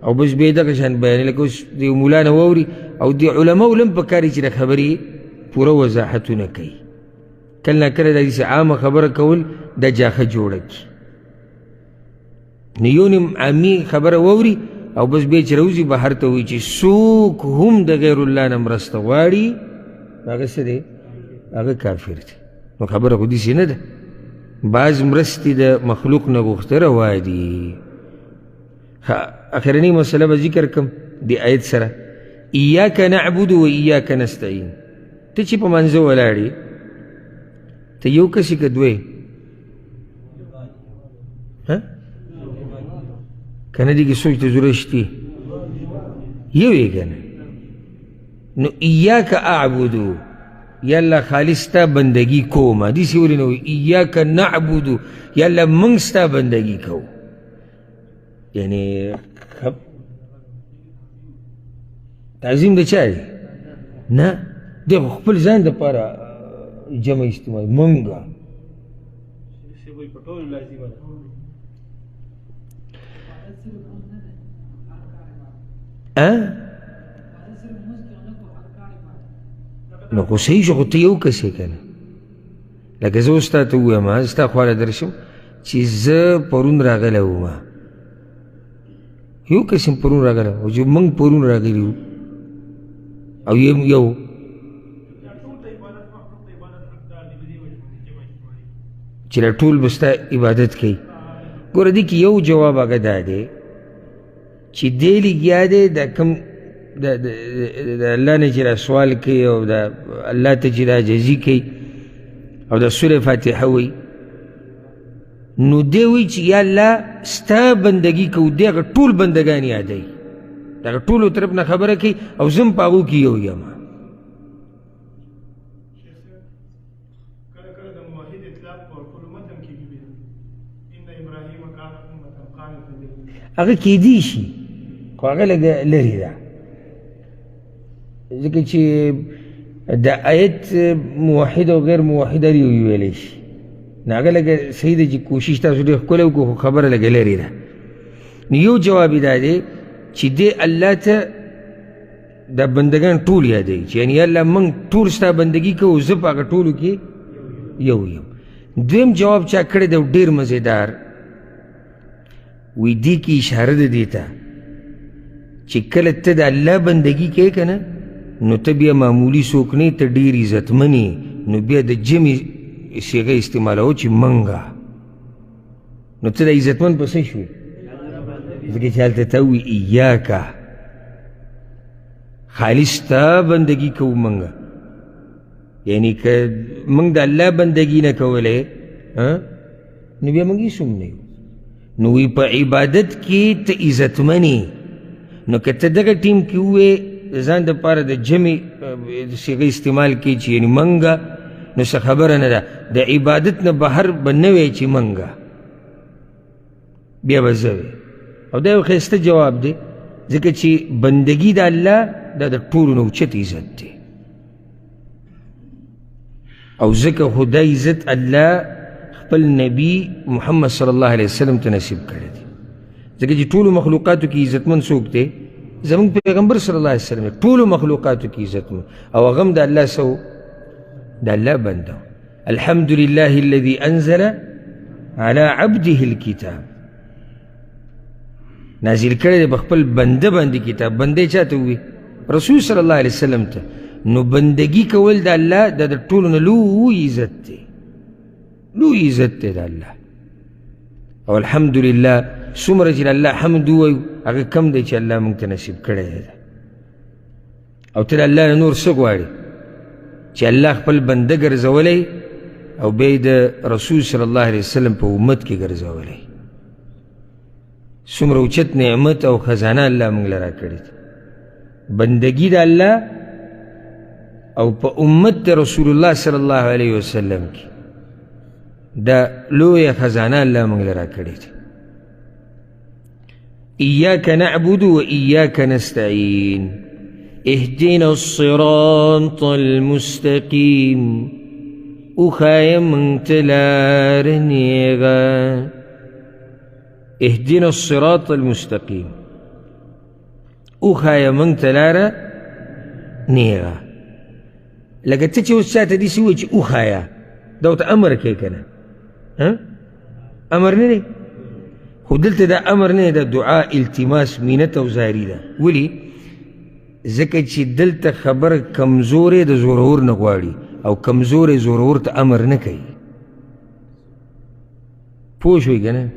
او بس بیا دغه شان بیانوي، لکه اوس د یو ملا نه واوري او د علماو لم پکار چې د خبرې پوره وضاحتونه کوي. کله نه کله د داسې عامه خبره کول دا جاخه جوړه کړي. نو یو نیم عامي خبره واوري او بس بیا چې راوځي بهر ته وایي چې څوک هم د غیر الله نه مرسته غواړي هغه څه دی؟ هغه کافر دی. نو خبره خو داسې نه ده، بعض مرستې د مخلوق نه غوښته روا دي. اخرنی مسله به ذکر کم دی آیت سره، ایاک نعبد و ایاک نستعین. ته چې په منځه ولاړې ته یو کس یې که دوی که نه دې کې سوچ ته ضرورت شته، یو یې که نه. نو ایاک اعبدو، یا الله خالص تا بندگی کومه، داسې ولې نه وایي ایاک نعبدو، یا الله موږ ستا بندگی کوو. یعنی تعظیم د چا دی؟ نه، دی خو خپل ځان دپاره جمع استعمال مونږه. نو خو صحیح شو، خو ته یو کس یې که نه. لکه زه اوس تا ته ووایم ستا خواله درشم چې زه پرون راغلی وم، یو کس یم پرون راغلی او چې موږ پرون راغلي وو او یو چې دا ټول به ستا عبادت کوي. ګوره دې کې یو جواب هغه دا دی چې دی لګیا دی د کوم د الله نه چې را سوال کوي او د الله ته چې را جزي کوي او د سورې فاتحه وایي، نو دی وایي چې یا الله ستا بندګي کوو، دی هغه ټول بندګان یادوي، د هغه ټولو طرف نه خبره کوي او زه هم په هغو کې یو یم. هغه کیدی شي خو هغه لږه لرې ده ځکه چې د آیت موحد او غیر موحد هر یو ویلی شي نو هغه لږه صحیح ده چې کوشش تاسو ډېر ښکلی وکړو خو خبره لږه لرې ده نو یو جواب یې دا دی چې دې الله ته دا بندگان ټول یادوي چې یعنې الله موږ ټول ستا بندګي کوو زه په هغه ټولو کې یو یم دویم جواب چا کړی دی ډېر مزیدار وی دې کې اشاره ده دې ته چې کله ته د الله بندګي کوې که نه نو ته بیا معمولي څوک نه ته ډېر عزتمن نو بیا د جمع صیغه استعمالوه چې منګه نو ته د عزتمن په څه شوې ځکه چې هلته ته ووي ایاکه خالص تا بندگی کوو منگا یعنی که منگ دا اللہ بندگی نہ کولے نو بیا منگی سم نیو نو وی پا عبادت کی تا عزت منی نو که تا دگا ٹیم کی ہوئے زان دا پارا دا جمع سیغی استعمال کی چی یعنی منگا نو سا خبر ندا دا عبادت نا بہر بنوے چی منگا بیا بزوے او دا یو خیسته جواب دے ځکه چې بندگی د الله دا د ټولو نه اوچت عزت دی او ځکه خو دا عزت الله خپل نبی محمد صلی الله علیه وسلم ته نصیب کړی دی ځکه چې ټولو مخلوقاتو کې عزتمن څوک دی زموږ پیغمبر صلی الله علیه وسلم ټولو مخلوقاتو کې عزتمن او هغه هم د الله سو د الله بنده الحمد لله الذي انزل على عبده الكتاب نازل کړی دی بخپل بنده باندې کتاب بنده چاته وي رسول صلی الله علیه وسلم ته نو بندگی کول د الله د ټولو نه لوی عزت دی لوی عزت دی د الله او الحمدلله څومره چې الله حمد ووایو هغه کم دی چې الله موږ ته نصیب کړی دی او ته د الله نه نور څه غواړې چې الله خپل بنده ګرځولی او بیا یې د رسول صلی الله علیه وسلم په امت کې ګرځولی څومره اوچت نعمت او خزانه الله موږ له راکړې ده بندگی د الله او په امت د رسول الله صلی الله علیه وسلم کې دا لویه خزانه الله موږ له راکړې ده ایاک نعبد و ایاک نستعین اهدنا الصراط المستقیم وښایه موږ ته لاره نیغه اهدنا الصراط المستقیم وښایه موږ ته لاره نیغه لکه ته چې اوس چاته داسې ووایي چې وښایه دا ورته امر کوې که نه امر نه دی خو دلته دا امر نه دی دا دعا التماس مینت او زاري ده ولې ځکه چې دلته خبره کمزورې د زورور نه غواړي او کمزورې زورور ته امر نه کوي پوه شوې که نه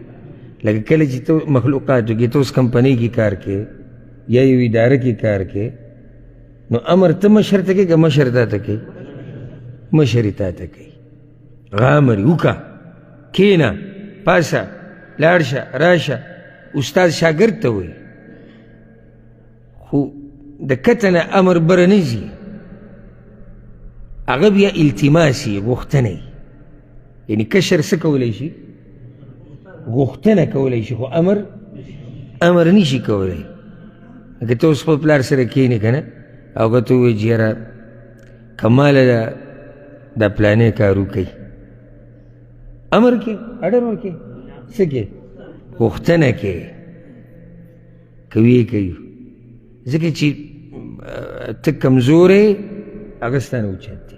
لکه کله چې ته مخلوقاتو کې ته اوس کمپنۍ کې کار کوې یا یو اداره کې کار کوې نو امر ته مشر ته کوې که مشر تا ته کوي مشر یې تا ته کوي هغه امر یې وکړه کښېنه پاسه لاړ شه راشه استاد شاګرد ته وایي خو د کته نه امر بره نه ځي هغه بیا التماس یې غوښتنه یې یعنې کشر څه کولی شي غوښتنه کولی شي خو امر نشي کولی لکه ته اوس خپل پلار سره کښېنې که نه او هغه ته ووایي چې یاره کماله دا پلانې کار وکوي امر کې اډر ورکې څه کې غوښتنه کې کوي یې کوي ځکه چې ته کمزوری هغه ستا نه اوچت دی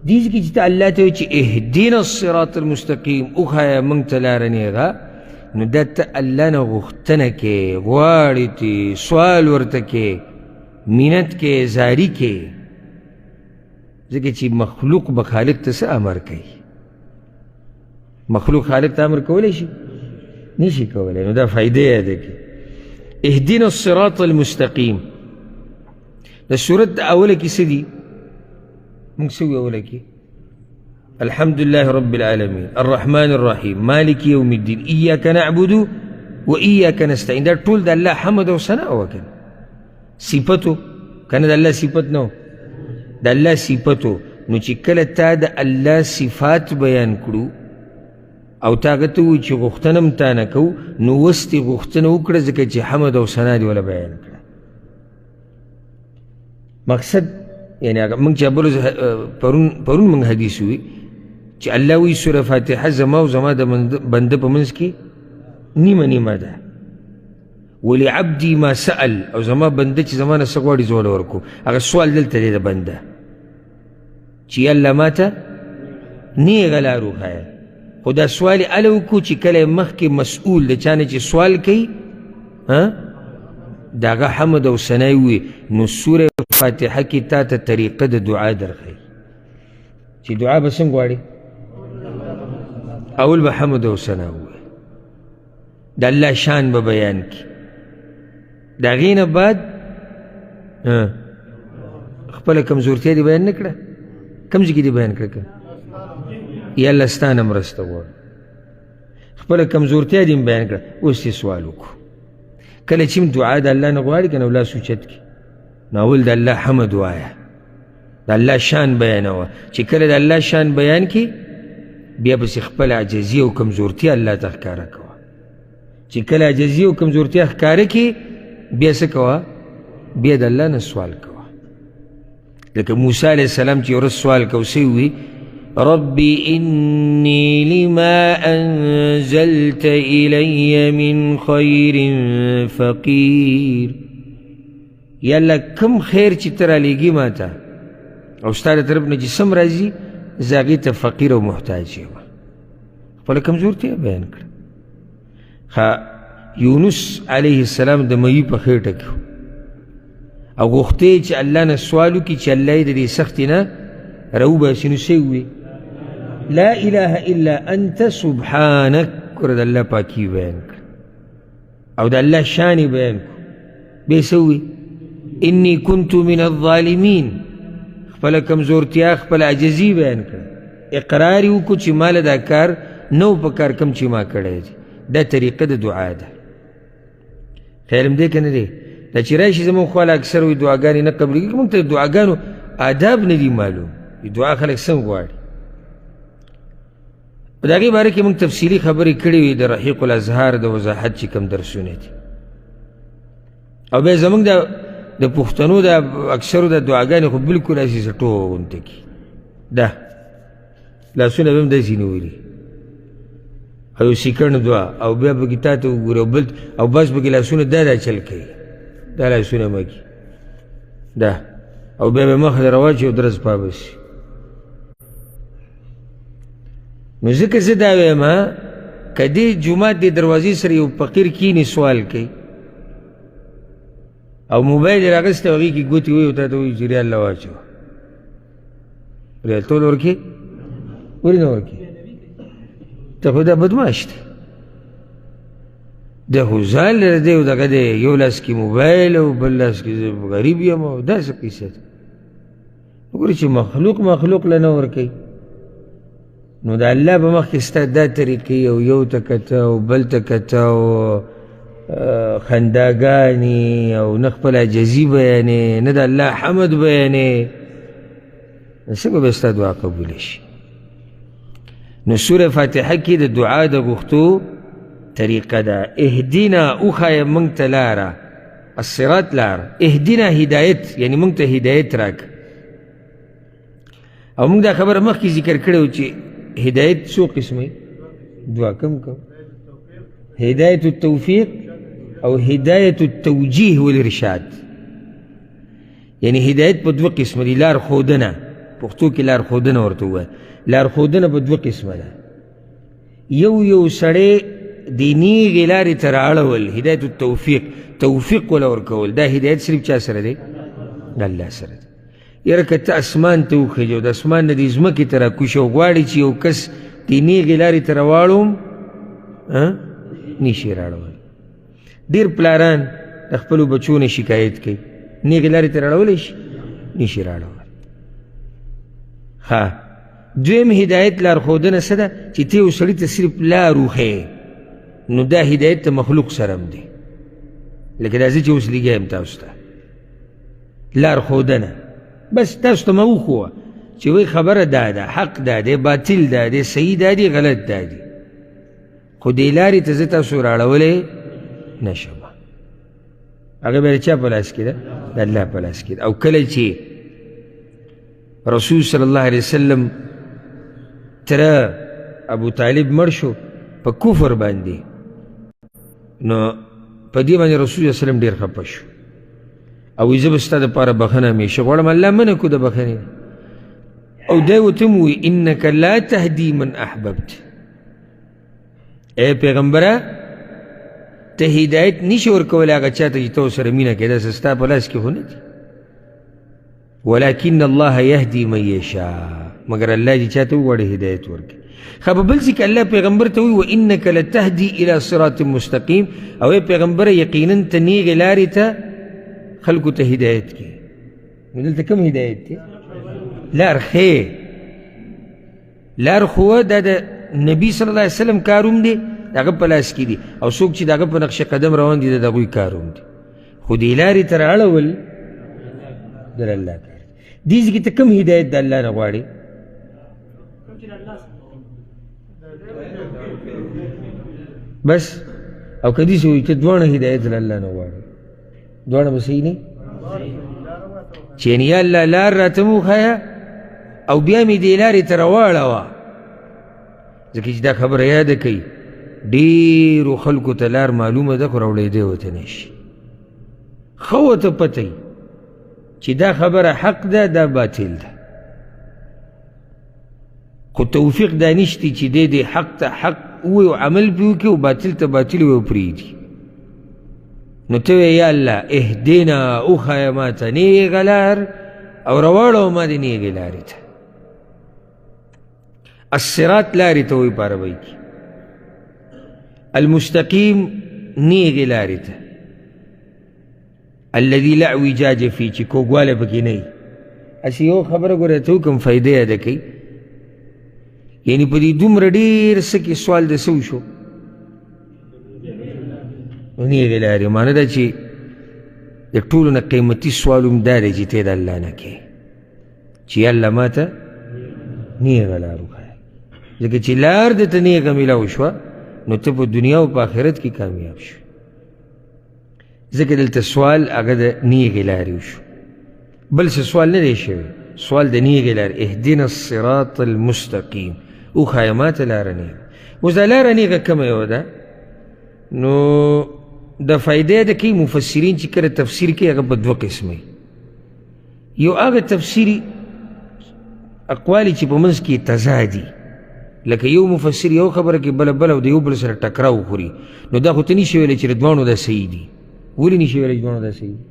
دې ځکه چې ته الله ته وایي چې اهدنا الصراط المستقیم وښایه موږ ته لاره نیغه نو دا ته الله نه غوښتنه کې غواړې تې سوال ورته کې مینت کې زاري کې ځکه چې مخلوق به خالق ته څه امر کوي مخلوق خالق ته امر کولی شي نشي کولی نو دا فایده یاده کې اهدنا الصراط المستقیم د صورت د اوله کې څه دي موږ څه وایو اوله کې الحمد لله رب العالمين الرحمن الرحيم مالك يوم الدين إياك نعبد وإياك نستعين دا ټول د الله حمد او ثناء وکړه صفتو کنه د الله صفت نو د الله صفتو نو چې کله تا د الله صفات بیان کړو او تا هغه ته ووایي چې غوښتنه هم تا نه کوو نو اوس دې غوښتنه وکړه ځکه چې حمد او ثنا دې وله بیان کړه. مقصد یعنی هغه موږ چې پرون موږ حدیث وي چې الله وایي سوره فاتحه زما او زما د بنده په منځ کې نیمه نیمه ده. ولعبدي ما سأل او زما بنده چې زما نه څه غواړي زه وله ورکوم. هغه سوال دلته دی د بنده چې الله ما ته نیغه لار وښایه. خو دا سوال یې هله وکړو چې کله یې مخکې مسؤول د چا نه چې سوال کوي د هغه حمد او ثنا وي نو سوره فاتحه کې تا ته طریقه د دعا درښیي چې دعا به څنګه غواړي. اول به حمد او ثنا ووایي د الله شان به بیان کړي. د هغې نه بعد خپله کمزورتیا دې بیان نه کړه. کوم ځای کې دې بیان کړه؟ یا الله ستا نه مرسته غواړم. خپله کمزورتیا دې بیان کړه. اوس یې سوال وکړو. کله چې دعا د الله نه غواړي که نه لاس اوچت کړي نو اول د الله حمد وایه، د الله شان بیانوه. چې کله د الله شان بیان کړي بیا پسې خپله عجزي او کمزورتیا الله ته ښکاره کوه. چې کله عجزي او کمزورتیا ښکاره کړي بیا څه کوه؟ بیا د الله نه سوال کوه. لکه موسی علیه السلام چې یو ورځ سوال کو څه ووي؟ ربي إني لما أنزلت إلي من خير فقير. یا الله کم خیر چې ته رالیږي ما ته او ستا د طرف نه چې څه راځي زه هغې ته فقیر او محتاج یم. خپله کمزورتیا بیان کړه. یونس علیه السلام د مهي په خېټه کې او غوښتې چې الله نه سوال وکړي چې الله یې د دې سختې نه راوباسي. نو څه ووي؟ لا اله الا انت سبحانک. ګوره د الله پاکي بیان کړه او د الله شان یې بیان کړو. بیا څه ووي؟ انی کنت من الظالمین. خپله کمزورتیا خپله عجزي بیان کړه. اقرار یې وکړو چې ما له دا کار نه و په کار کوم چې ما کړی دی. دا طریقه د دعا ده. خیر هم دی که نه دی؟ دا چې راشي زموږ خواله اکثر وایي دعاګانې نه قبلېږي. موږ ته د دعاګانو آداب نه دي معلوم. دعا خلک څنګه غواړي. په د هغې باره کې موږ تفصیلي خبرې کړې وي د رحیق الاظهار د وضاحت چې کوم درسونه دي. او بیا زموږ د پښتنو د اکثرو د دعاګانې خو بلکل هسې سټو غونته کي ده لاسونه به هم داسې نیولي او یو سیکڼ دعا او بیا پکې تا ته وګوري او بس پکې لاسونه دا چل کوي. دا لاسونه مه کي ده او بیا به مخ ته راواچي او درز پابسي. نو ځکه زه دا وایم که دې جومات دې دروازې سره یو فقیر کیني سوال کوي او موبایل یې راغستی او هغې کې ګوتې وایي او تا ته وایي چې ریال له واچوه. ریال ټول ورکې؟ ولې نه ورکې؟ ته خو دا بدماش دی. دا خو ځان لره دی او دغه دی یو لاس کې موبایل او بل لاس کې زه غریب یم او داسې قیصه ده. وګورې چې مخلوق له نه ورکوي نو د الله په مخ کې ستا دا طریقې او یو ته کته او بل ته کته او خنداګانې او نه خپل عجزي بیانې نه د الله حمد بیانې څنګه به ستا دعا قبوله شي؟ نو سوره فاتحه کې د دعا د غوښتو طریقه ده. اهدنا وښایه موږ ته لاره الصراط لاره. اهدنا هدایت یعنی موږ ته هدایت راکړه. او موږ دا خبره مخکې ذکر کړې وه چې هدایت څو قسمه؟ دوه. کم هدایت التوفیق او هدایت التوجیه والارشاد. یعنی هدایت په دوه قسمه دي. لار ښودنه پښتو کې لار ښودنه ورته ووایه. لار ښودنه په دوه قسمه ده. یو سړی د نیغې لارې ته رااړول هدایت التوفیق توفیق وله ورکول. دا هدایت صرف چا سره دی؟ د الله سره دی. یاره که ته اسمان ته وخېږې او د اسمان نه دې ځمکې ته راکوشې او غواړې چې یو کس دې نیغې لارې ته راواړوم نشي راړولی. ډېر پلاران د خپلو بچو نه شکایت کوي نیغې لارې ته راړولی شي؟ نشي راړولی. ښه دویم هدایت لارښودنه څه ده؟ چې ته یو سړي ته صرف لار وښیې نو دا هدایت ته مخلوق سره هم دی. لکه دا زه چې اوس لګیا یم تاسو ته لارښودنه بس تاسو ته مه وښوه چې وایي خبره دا ده حق دا دی باطل دا دی صحیح دا دی غلط دا دی. خو دې لارې ته زه تاسو راړولی نه شم. هغه بیا د چا په لاس کې ده؟ د الله په لاس کې ده. او کله چې رسول صلی الله علیه وسلم تره ابو طالب مړ شو په کفر باندې، نو په دې باندې رسول صلی الله علیه وسلم ډېر خفه شو او وایي زه به ستا دپاره بخښنه همیشه غواړم. الله منع کړو د بخښنې، او دی ورته هم وایي انک لا تهدي من احببت، ای پیغمبره ته هدایت نشي ورکولی هغه چا ته چې ته ورسره مینه کوې، داسې ستا په لاس کې خو نه دي. ولکن الله یهدي من یشاء، مګر الله چې چا ته وغواړي هدایت ورکړي. خو په بل ځای کې الله پیغمبر ته وایي وانک لتهدي الى صراط مستقیم، او ای پیغمبره یقینا ته نیغې لارې ته خلکو ته هدایت کوي. نو دلته کوم هدایت دی؟ لار ښې، لار خو دا د نبي صلی الله علیه وسلم کار هم دی، د هغه په لاس کې دي، او څوک چې د هغه په نقش قدم روان دي د هغوی کار هم دی. خو دې لارې ته رااړول د الله کار دی. دې ځای کې ته کوم هدایت د الله نه غواړې؟ بس. او که داسې وایي ته دواړه هدایت د الله نه غواړې، دواړه به صحیح نه چې یعنې یا الله لار راته مه وښایه او بیا مې دې لارې ته راواړوه. ځکه چې دا خبره یاده کوي ډېرو خلکو ته لار معلومه ده خو راوړېدی ورته نه شي. ښه ورته پته وي چې دا خبره حق ده دا باطل ده، خو توفیق دا نشتی چې دی دې حق ته حق ووایي او عمل پرې وکړي او باطل ته باطل ووایي او پرېږدي. نو ته وایې یا الله اهدنا، وښایه ما ته نیغه لار او راواړوه ما دې نیغې لارې ته. الصراط لارې ته وایي په عربۍ کې، المستقیم نیغې لارې ته، الذي لا اعوجاج فيه چې کوږوالی پکې نه وي. هسې یو خبره ګوره ته وکړم فایده یاده کوي، یعنې په دې دومره ډېر څه کې سوال د څه وشو؟ نیغې لارې. معنی ده چې د ټولو نه قیمتي سوال هم دا دی چې ته د الله نه کوې چې یا الله ما ته نیغه لار وښایه. ځکه چې لار درته نیغه میلاو شوه نو ته په دنیا او په آخرت کې کامیاب شو. ځکه دلته سوال هغه د نیغې لارې وشو، بل څه سوال نه دی شوی، سوال د نیغې لارې. اهدنا الصراط المستقیم، وښایه ما ته لاره نیغه. اوس دا لاره نیغه کومه یوه ده؟ نو د فایدې د کوي مفسرین چې کله تفسیر کوي هغه په دوه قسمه. یو هغه تفسیري اقوالی چې په منځ کې تضادي، لکه یو مفسر یو خبره کې بله او د یو بل سره ټکراو وخوري، نو دا خو ته نشي ویلی چې د دواړو دا صحیح دي. ولې نشي ویلی چې دواړو دا صحیح دي؟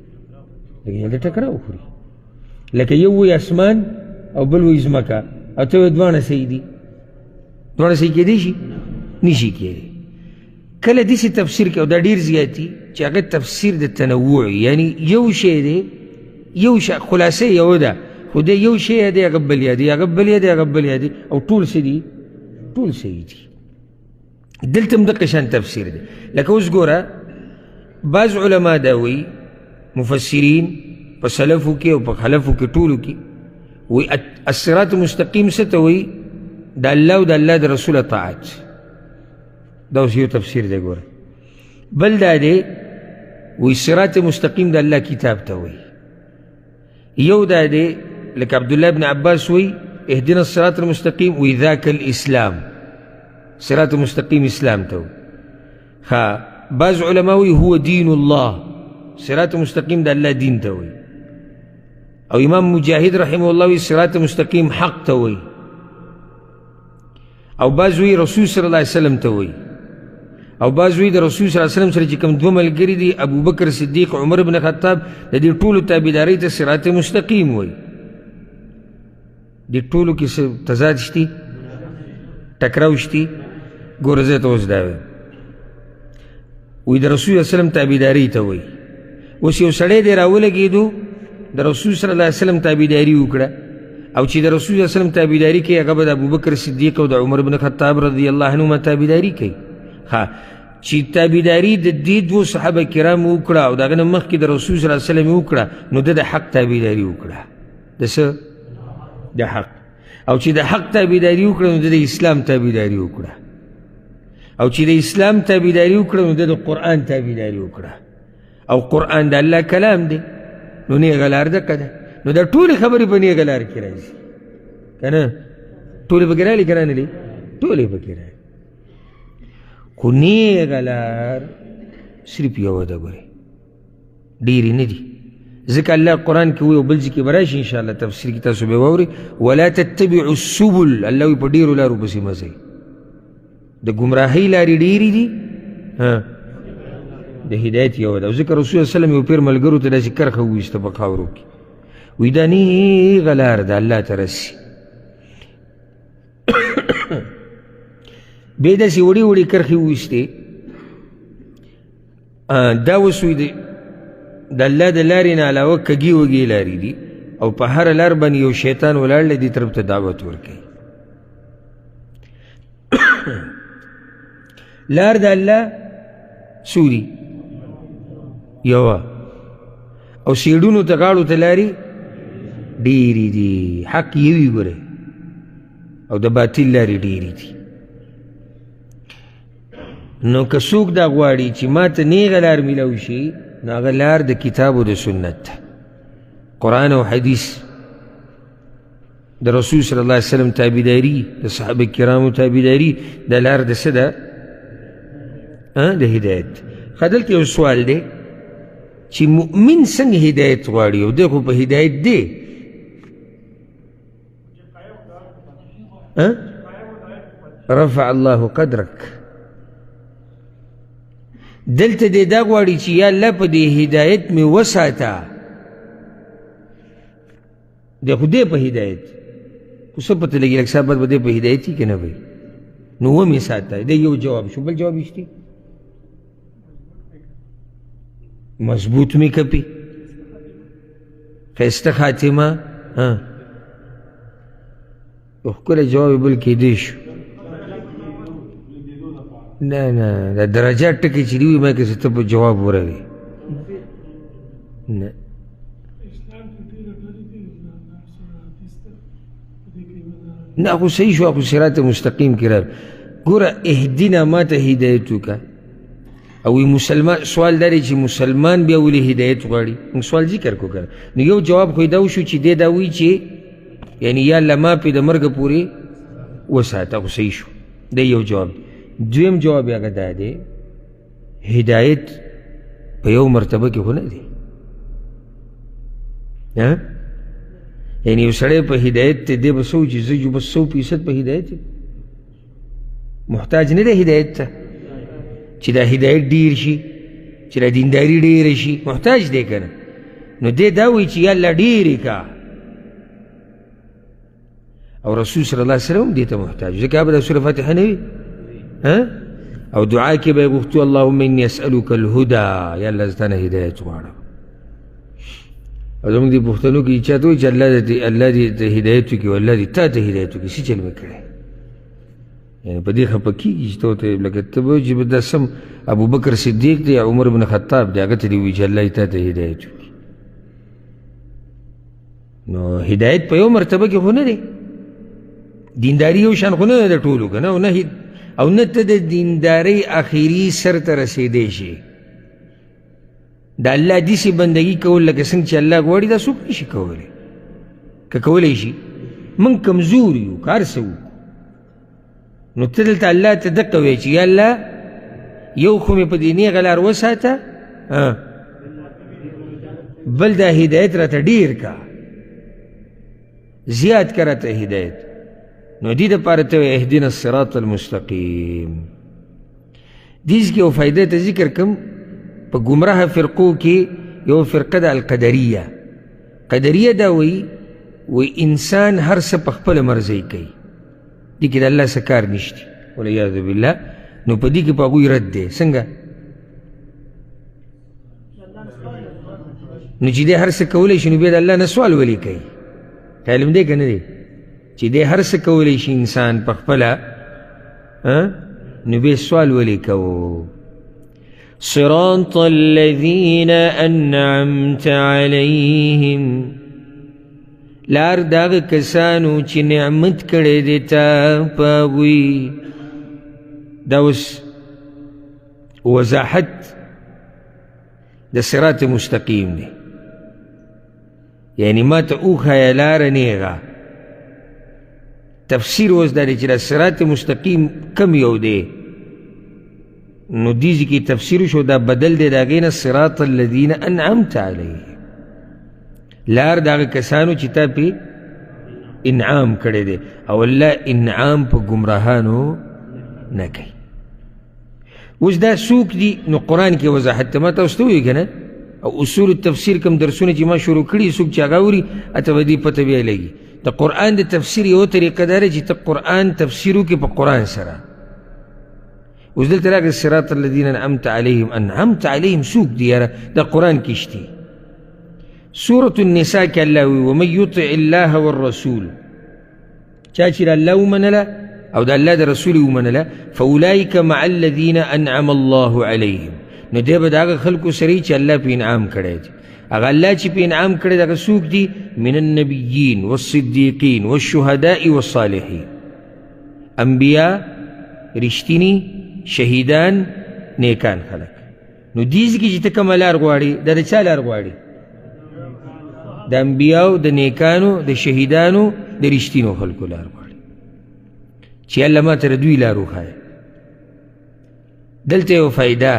لکه یو د ټکراو وخوري، لکه یو وایي اسمان او بل وایي ځمکه، او ته وایي دواړه صحیح دي. دواړه صحیح کېدی شي؟ نشي کېدی. کله داسې تفسیر کوي او دا ډېر زیات دي چې هغه تفسیر د تنوع، یعنی یو شی دی، یو شی خلاصه یو ده، خو دی یو شی دی هغه بل یادي، هغه بل یادي، هغه بل یادي، او ټول څه دي؟ ټول صحیح دي. دلته هم دقه شان تفسیر دی. لکه اوس ګوره بعض علما دا وایي مفسرین په سلفو کې او په خلفو کې ټولو کې وایي الصراط مستقیم څه ته وایي؟ د الله او د الله د رسول طاعت. دا اوس یو تفسیر دی. ګوره بل دا دی وایي صراط مستقیم د الله کتاب ته وایي. یو دا دی لکه عبدالله بن عباس وایي اهدنا الصراط المستقیم وایي ذاک الاسلام، صراط مستقیم اسلام ته وایي. ها بعض علما وایي هو دین الله، صراط مستقیم د الله دین ته وایي. او امام مجاهد رحمه الله وایي صراط مستقیم حق ته وایي. او بعض وایي رسول صلی الله علیه وسلم ته وایي. او بعض وایي د رسول صلی الله علیه وسلم سره چې کوم دوه ملګري دي ابوبکر صدیق عمر بن خطاب، د دې ټولو تابعدارۍ ته صراط مستقیم وایي. دې ټولو کې څه تضاد شتي؟ ټکراو شتي؟ ګوره زه ته اوس دا وایم وایي د رسول صلی الله علیه وسلم تابعدارۍ ته وایي. اوس یو سړی دی راولګېدو د رسول صلی الله علیه وسلم تابعداري وکړه، او چې د رسول صلی الله علیه وسلم تابعداري کوي هغه به د ابوبکر صدیق او د عمر بن خطاب رضی الله عنهما تابعداري کوي. ها چې تابعداري د دې دوه صحابه کرامو وکړه او د هغه نه مخکې د رسول صلی الله علیه وسلم وکړه، نو ده د حق تابعداري وکړه. د څه؟ د حق. او چې د حق تابعداري وکړه نو د اسلام تابعداري وکړه. او چې د اسلام تابعداري وکړه نو د قرآن تابعداري وکړه او قرآن د الله کلام دی نو نیغه لار دقه ده نو دا ټولې خبرې په نیغه لار کې راځي که نه ټولې پکې رالي که رانلي ټولې پکې رالي خو نیغه لار صرف یوه ده ګورې ډېرې نه دي ځکه الله قرآن کې وایي او بل ځای کې به راشي انشاءالله تفسیر کې تاسو به واورئ ولا تتبعوا السبل الله وایي په ډېرو لارو پسې مه ځئ د ګمراهۍ لارې ډېرې دي د هدایت یوه ده او ځکه رسول صلی وسلم یو پیر ملګرو ته داسې کرښه وویسته په خاورو کې وایي دا نیغه لار ده الله ته رسي بیا یې داسې وړې وړې کرښې وویستې دا اوس وایي د الله د لارې نه علاوه کږې وږې لارې دي او په هره لار باندې یو شیطان ولاړ دی دې طرف ته دعوت ورکوي لار د الله څو دي یوه او سیډونو ته غاړو ته لارې ډېرې دي حق یوي ګوره او د باطل لارې ډېرې دي نو که څوک دا غواړي چې ما ته نیغه لار میلاو شي نو هغه لار د کتاب او د سنت ده قرآن او حدیث د رسول صلی الله علیه وسلم تابعداري د صحابه کرامو تابعداري د لار د څه ده د هدایت ښه دلته یو سوال دی چې مؤمن څنګه هدایت غواړي او دی خو په هدایت دی رفع الله قدرک دلته دی دا غواړي چې یا الله په دې هدایت مې وساته دی خو دی په هدایت خو څه پته لګي لږ صاحب به دی په هدایت وي که نه وي نو ومې ساته دی یو جواب شو بل جواب وشتي مضبوط می کپی ښایسته خاتمه یو ښکلی جواب بل کیدی شو نه نه دا درجات ټکي چې دي وي ما کې ته په جواب ورغې نه نه خو صحیح شو خو صراط مستقیم کې راغلی ګوره اهدنا ما ته هدایت وکړه او مسلمان سوال داری چې مسلمان بیا ولې هدایت غواړي موږ سوال ذکر کو کړه نو یو جواب خو دا وشو چې دی دا وایي چې یعنی یا الله ما پرې د مرګه پورې وساته خو صحیح شو دی یو جواب دویم جواب یې هغه دا دی هدایت په یو مرتبه کې خو نه دی یعنی یو سړی په هدایت ته دی به څه چې زه جو بس 100% په هدایت محتاج نه دی هدایت ته چې دا هدایت ډیر شي چې دا دینداري ډیره شي محتاج دی که نه نو دی دا وایي چې یا الله ډیرې کا او رسول صلی الله علیه وسلم دې ته محتاج ځکه به دا سوره فاتحه نه وي او دعا کې به یې غوښتو اللهم انی اسألک الهدى یا الله زه تا نه هدایت غواړم او زموږ دې پښتنو کې چاته وایي چې الله دې ته هدایت وکړي او الله دې تا ته هدایت وکړي څه چل مې کړی یعنی په دې خفه کېږي چې ته ورته لکه ته به وایي چې دا سم ابوبکر صدیق دی عمر بن خطاب دی هغه ته دې وایي چې الله دې تا ته هدایت وکړي نو هدایت په یو مرتبه کې خو نه دی دینداري یو شان خو نه ده د ټولو که نه او نه ته د دیندارۍ اخري سر ته رسېدی شي د الله داسې بندګي کول لکه څنګه چې الله غواړي دا څوک نه شي کولی که کولی شي موږ کمزور یو که هر څه وکړو نو ته دلته الله ته دقه وایي چې یا الله یو خو مې په دې نیغه لار وساته بل دا هدایت راته ډېر کا زیات که راته هدایت نو دې دپاره ته وایي اهدنا الصراط المستقیم دیز کې یو فایده ته ذکر کم په ګمراه فرقو کې یو فرقه ده القدریه قدریه دا وایي انسان هر څه په خپله مرضۍ کوي دې کې د الله څه کار نشته والعیاذ بالله نو په دې کې په هغوی رد دی څنګه نو چې دی هر څه کولی شي نو بیا د الله نه سوال ولې کوي علم دی که نه دی چې دی هر څه کولی شي انسان په خپله نو بیا سوال ولې کوو صراط الذین انعمت علیهم لار داغه کسانو چې نعمت کړی دی تا په هغوی دا اوس وضاحت د صراط مستقیم دی، یعنی ما ته وښایه لاره نیغه. تفسیر اوس دا دی چې د صراط مستقیم کم یو دی، نو دیزی کی تفسیر شو دا بدل دی دا غینا صراط الذین انعمت علیهم، لار دا کسانو چې تا پی انعام کړی دی، او الله انعام په گمراهانو نه کوي. اوس دا څوک دي؟ نو قرآن کې وضاحت ما تاسو ته ووایي که نه، او اصول التفسیر کم درسونه چې ما شروع کړي څوک چې هغه اوري اته به دې پته بیا لګي. د قرآن د تفسیر یوه طریقه دا ده چې ته قرآن تفسیر وکړې په قرآن سره. اوس دلته راغلی صراط الذین انعمت علیهم، انعمت علیهم څوک دي یاره؟ دا قرآن کې شته. سورة النساء کې الله وایي ومن یطع الله والرسول، چا چې د الله ومنله او د الله د رسول ومنله، فاولئک مع الذین انعم الله علیهم، نو دی به د هغه خلکو سره چې الله پې انعام کړی دی. هغه الله چې پې انعام کړی دی هغه څوک دي؟ من النبیین والصدیقین والشهداء والصالحین، انبیا، رښتیني، شهیدان، نیکان خلک. نو دیز کې چې ته کومه لار غواړې دا د چا لار غواړې؟ د انبیاو، د نیکانو، د شهیدانو، د رښتینو خلکو لار غواړې چې الله ما ته د دوی لار وښایه. دلته یو فایده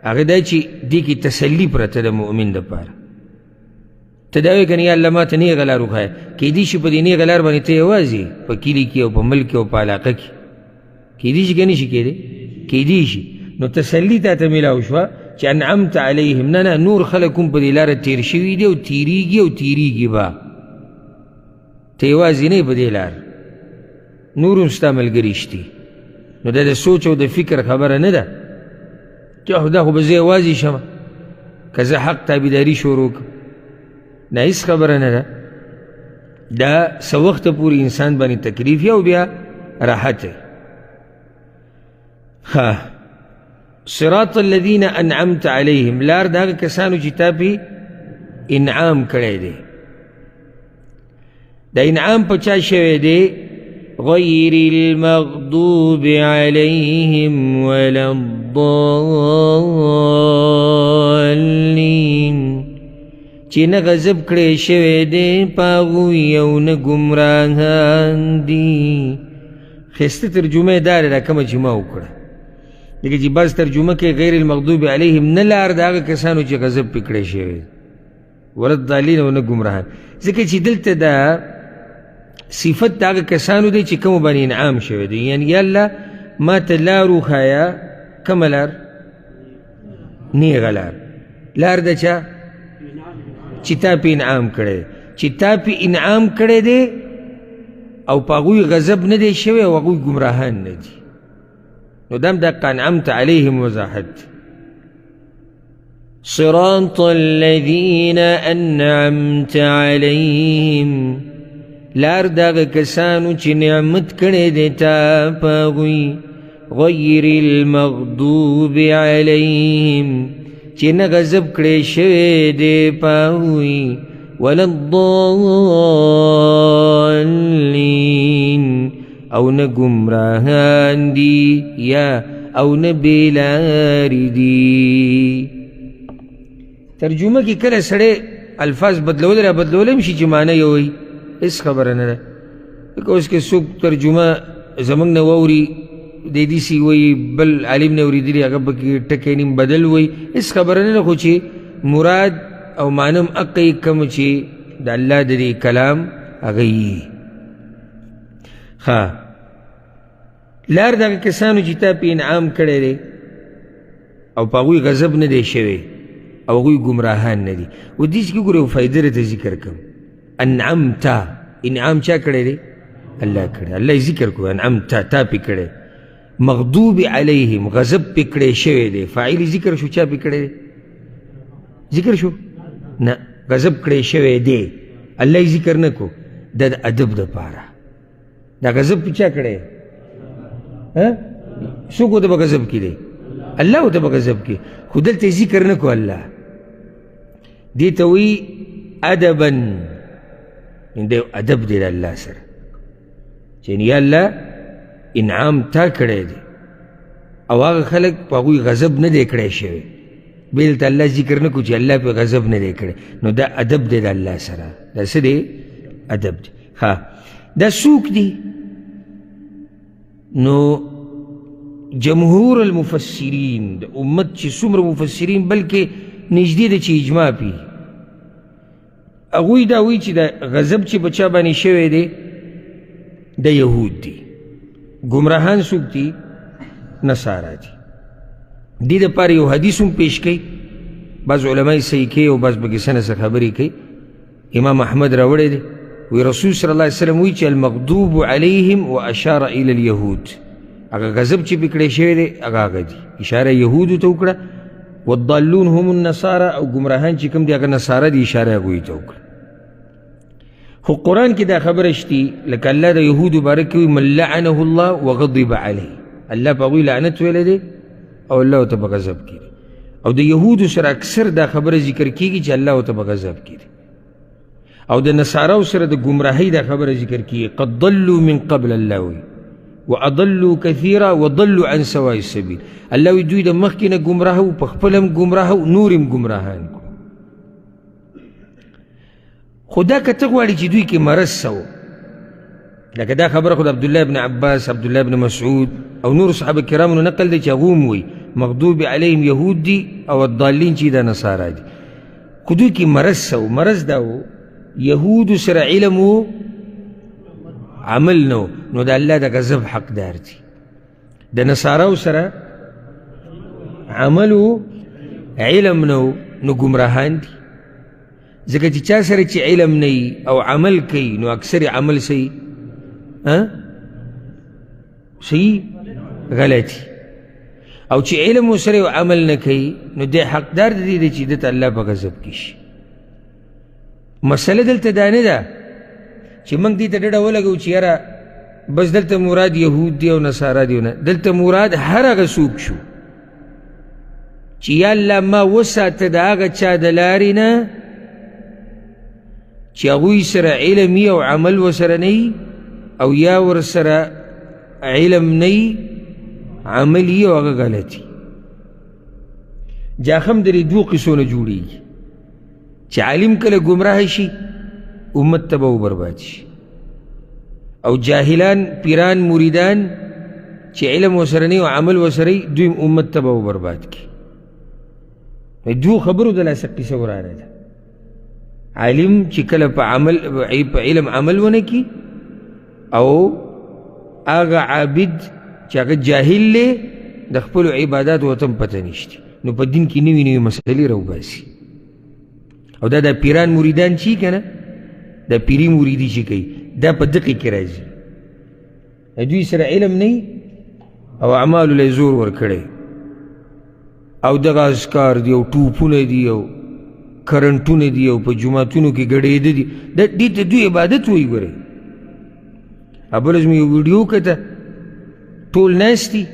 هغه دا چې دې کې تسلي پرته د مؤمن دپاره. ته دا وایې که نه یا الله ما ته نیغه لار وښایه، کیدای شي په دې نیغه لار باندې ته یوازې په کلي کې او په ملک او په علاقه کې کیدای شي که نه شي کیدی؟ کیدای شي. نو تسلي تا ته میلاو شوه چې انعمت علیهم، نه نه نور خلک هم په دې لاره تیر شوي دي او تیریږي او تیریږي به، ته یوازې نه یې په دې لار، نور هم ستا ملګري شتي. نو دا د سوچ او د فکر خبره نه ده چې دا خو به زه یوازې شم که زه حق تابعداري شروع کړم، نه هېڅ خبره نه ده. دا څه وخته پورې انسان باندې تکلیف یا او بیا راحت دی. صراط الذین انعمت علیهم، لار د هغه کسانو چې تا پې انعام کړی دی. دا انعام په چا شوی دی؟ غیر المغضوب علیهم ولا الضالین، چې نه غضب کړی شوی دی په هغوی او نه ګمراهان دي. ښایسته ترجمه یې دا ده کومه چې ما وکړه، لکه چې بعض ترجمه کې غیر المغضوب علیهم نه لار د هغه کسانو چې غضب پې کړی شوی، ولا الضالین او نه ګمراهان، ځکه چې دلته دا صفت د هغه کسانو دی چې کومو باندې انعام شوی دی. یعنی یا الله ما ته لار وښایه، کومه لار؟ نیغه لار، لار د چا؟ چې تا پې انعام کړی، چې تا پې انعام کړی دی او په هغوی غضب نه دی شوی او هغوی ګمراهان نه دي. نو دام دقا انعمت علیهم وضاحت. صراط الذین انعمت علیهم، لار داغه کسانو چې نعمت کړی دی تا په هغوی، غیر المغضوب علیهم، چې نه غضب کړی شوی دی په هغوی، ولا الضالین، او نه ګمراهان دي یا او نه بېلارې دي. ترجمه کې کله سړی الفاظ بدلول را بدلولی هم شي چې معنی یو وي، هېڅ خبره نه ده. لکه اوس کې څوک ترجمه زموږ نه واوري دی داسې وایي، بل عالم نه اورېدلي هغه پکې ټکی نیم بدل وایي، هېڅ خبره نه ده، خو چې مراد او معنی هم هغه یې کوم چې د الله د دې کلام هغه یي. لار دغه کسانو چې تا پې انعام کړی دی او په هغوی غضب نه دی شوی او هغوی ګمراهان نه دي. و دې کې ګوره یو فایده درته ذکر کوم. انعمتا، انعام چا کړی دی؟ الله کړی، الله یې ذکر کوي انعمتا، تا پې کړی. مغضوب علیهم، غضب پې کړی شوی دی، فاعل ذکر شو، چا پې کړی دی؟ ذکر شو؟ نه، غضب کړی شوی دی، الله یې ذکر نه کو. دا د ادب دپاره دا غضب پې چا کړی؟ څوک ورته به غضب کړي دی؟ الله ورته به غضب کړي، خو دلته ذکر نه کو. الله دې ته وایي ادبا، دا ادب دی د الله سره، چې یا الله انعام تا کړی دی او هغه خلک په هغوی غضب نه دی کړی شوی بې دلته الله ذکر نه کړو چې الله پې غضب نه دی کړی نو دا ادب دی د الله سره دا څه دی ادب دی دا څوک دی نو جمهور المفسرین د امت چې څومره مفسرین بلکې نږدې ده چې اجماع پي هغوی دا وایي چې د غضب چې په چا باندې شوی دی د یهود دي ګمراهان څوک دي نصارا دي دې دپاره یو حدیث هم پیش کوي بعض علما یې صحیح کوي او بعض پکې سنه څخه خبرې کوي امام احمد راوړی دی وی رسول صلی الله علیه وسلم وی چې المغضوب علیهم واشار الى اليهود هغه غضب چې پې کړی شوی دی هغه دي اشاره یهودو ته وکړه والضالون هم النصارى او ګمراهان چې کوم دي هغه نصارا دي اشاره هغوی ته وکړه خو قرآن کې دا خبره شتي لکه الله د یهودو باره کې وي من لعنه الله وغضب علیه الله په هغوی لعنت ویلی دی او الله ورته په غضب کړي او د یهودو سره اکثر دا خبره ذکر کېږي چې الله ورته په غضب کړي او د نصاراو سره د ګمراهۍ دا خبره ذکر کېږي قد ضلوا من قبل الله وي واضلوا كثيرا وضلوا عن سواء السبيل الله وي دوی د مخکې نه ګمراه وو په خپل هم ګمراه وو نور هم ګمراهان کو خو دا که ته غواړې چې دوی کې مرض څه و لکه دا خبره خو د عبدالله بن عباس عبدالله بن مسعود او نور صحابه کرامو نقل دی چې هغه هم وایي مغضوب علیهم یهود دي او الضالین چې دا نصارا دي خو دوی کې مرض څه و مرض دا و یهودو سره علم و عمل نو نو د الله د غضب حقدار دي د نصاراو سره عمل و علم نو ګمراهان دي ځکه چې چا سره چې علم نه او عمل کوي نو اکثر عمل صحیح صحیح غلطي او چې علم ورسره عمل نه کوي نو دی حقدار دی چې دته الله په غضب کې شي مسله دلته دا نه ده چې موږ دې ته ډډه ولګو چې یاره بس دلته مراد یهود دی او نصارا دی نه دلته مراد هر هغه څوک شو چې یا الله ما وساته د هغه چا د لارې نه چې هغوی سره علم او عمل ورسره نه او یا ورسره علم نه عمل او هغه غلطي جاخم درې دوه قصو نه جوړېږي چې عالم کله ګمراه شي امت تباہ و برباد شي او جاهلان پیران مریدان چې علم ورسره نه او عمل ورسره دوی امت تباہ و برباد کړي دوه خبرو د لاسه قصه ورانه ده عالم چې کله په علم عمل ونه کي او هغه عابد چې هغه جاهل دی د خپلو عباداتو ورته هم پته نشته نو په دین کې نوي نوي مسلې راوباسي او دا د پیران مریدان چې که نه د پیري مریدي چې کوي دا په دقې کې راځي دوی سره علم نه او اعمالو له زور ورکړی او دغه اذکار دي او ټوپونه دي او کرنټونه دي او په جوماتونو کې ګډېده دي دې ته دوی عبادت وایي ګورئ بله ورځ مې یو ویډیو کته ټول ناست دي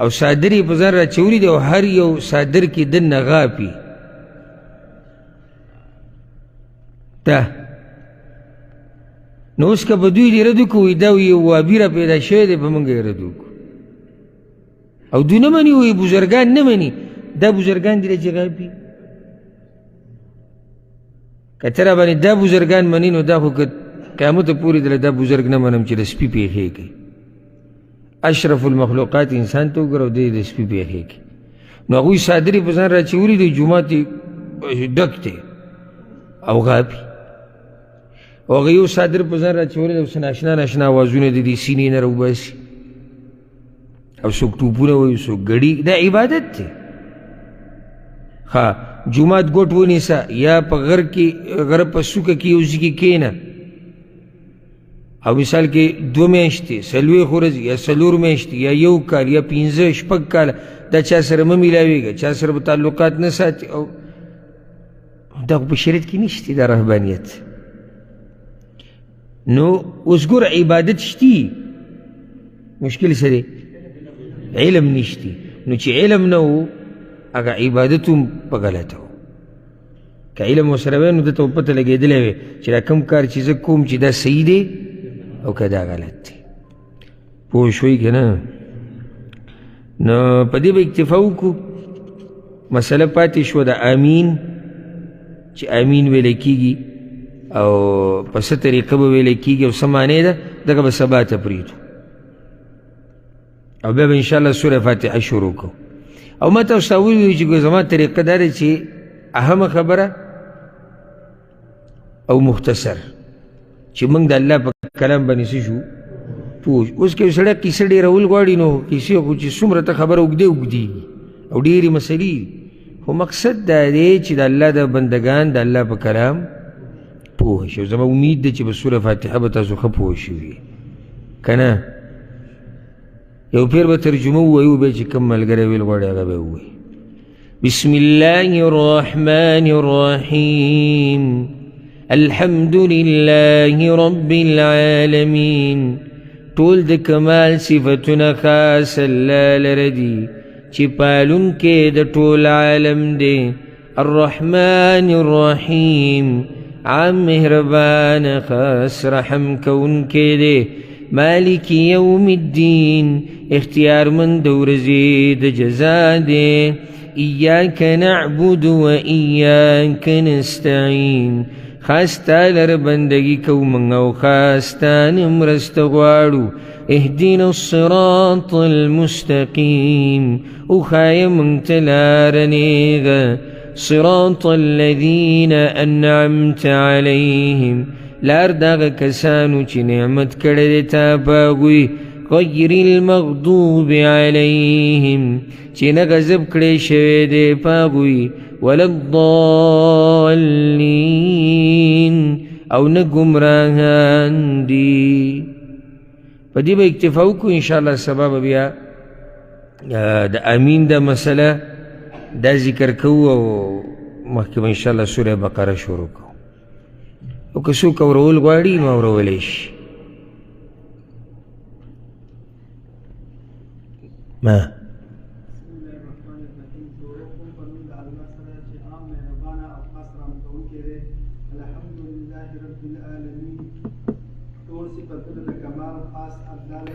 او څادر یې په ځان راچولی دی او هر یو څادر کې دننه غاپي دا نو اوس که به دوی دې رد وکړو دا یو وابي را پیدا شوی دی په موږ یې رد وکړو او دوی نه مني وایي بزرګان نه مني دا بزرګان دي چې غاپي که ته را باندې دا بزرګان مني نو دا خو که قیامت پورې دله دا بزرګ نه منم چې د سپي پېښې کوي اشرف المخلوقات انسان ته وګوره او دی د سپي پېښې کوي نو هغوی څادر یې په ځان راچولي دی جومات یې ډک دی او غاپي او هغه یو څادر په ځان راچولی دی او څه ناشنا ناشنا اوازونه د دې سینې نه راوباسي او څوک ټوپونه وایي څوک ګړي دا عبادت دی جومات ګوټ ونیسه یا په غره په څوکه کې یو ځای کې کښېنه او مثال کې 2 میاشتې 4 ورځې یا 4 میاشتې یا 1 کال یا 15 شپږ کاله دا چا سره مه میلاوېږه چا سره به تعلقات نه ساتي او دا خو په شریعت کې نشته دا رهبانیت نو اوس ګوره عبادت شتي مشکل څه دی علم نشتی نو چې علم نه و هغه عبادت هم په غلطه و که علم ورسره وی نو ده ته پته لګېدلی وی چې دا کوم کار چې زه کوم چې دا صحیح دی او که دا غلط دی پوه شوئ که نه نو په دې به اکتفا وکړو. مسله پاتې شوه د آمین چې آمین ویلی کېږي او په څه طریقه به ویلی کېږي او څه معنی ده، دغه به سبا ته پرېږدو او بیا به انشاءالله سوره فاتحه شروع کوو. او ما تاسو ته وویلو چې زما طریقه دا ده چې اهمه خبره او مختصر چې موږ د الله په کلام باندې څه شو پوه. اوس که یو سړی کیسه ډېره ول غواړي نو کیسې خو چې څومره ته خبره اوږدې اوږدېږي او ډېرې مسلې دي، خو مقصد دا دی چې د الله د بندګان د الله په کلام پوه شي. زما امید ده چې په سوره فاتحه به تاسو ښه پوه شوي که نه. یو پیر به ترجمه ووایو بیا چې کوم ملګری ویل غواړي هغه به ووایي. بسم الله الرحمن الرحیم الحمد لله رب العالمین. ټول د کمال صفتونه خاص الله لره دي چې پالونکی د ټول عالم دی. الرحمن الرحیم عام مهربان خاص رحم کونکی دی. مالک یوم الدین اختیار من د ورځې د جزا دی. ایاک نعبد و ایاک نستعین خاص تا لره بندگی کوو موږ او خاص تا نه مرسته غواړو. اهدنا الصراط المستقیم وښایه موږ ته لاره نیغه. صراط الذین انعمت علیهم لار دغه کسانو چې نعمت کړی دی تا په هغوی. غیر المغضوب علیهم چې نه غضب کړی شوی دی په هغوی. ولا الضالین او نه ګمراهان دي. په دې به اکتفا وکړو. انشاءالله سبا به بیا د امین دا مسله دا ذکر کوو او مخکې به انشاءالله سوره بقره شروع کوو. او که څوک اورول غواړي نو اورولی شي. ما ټول صفتونه د کمال خاص الله له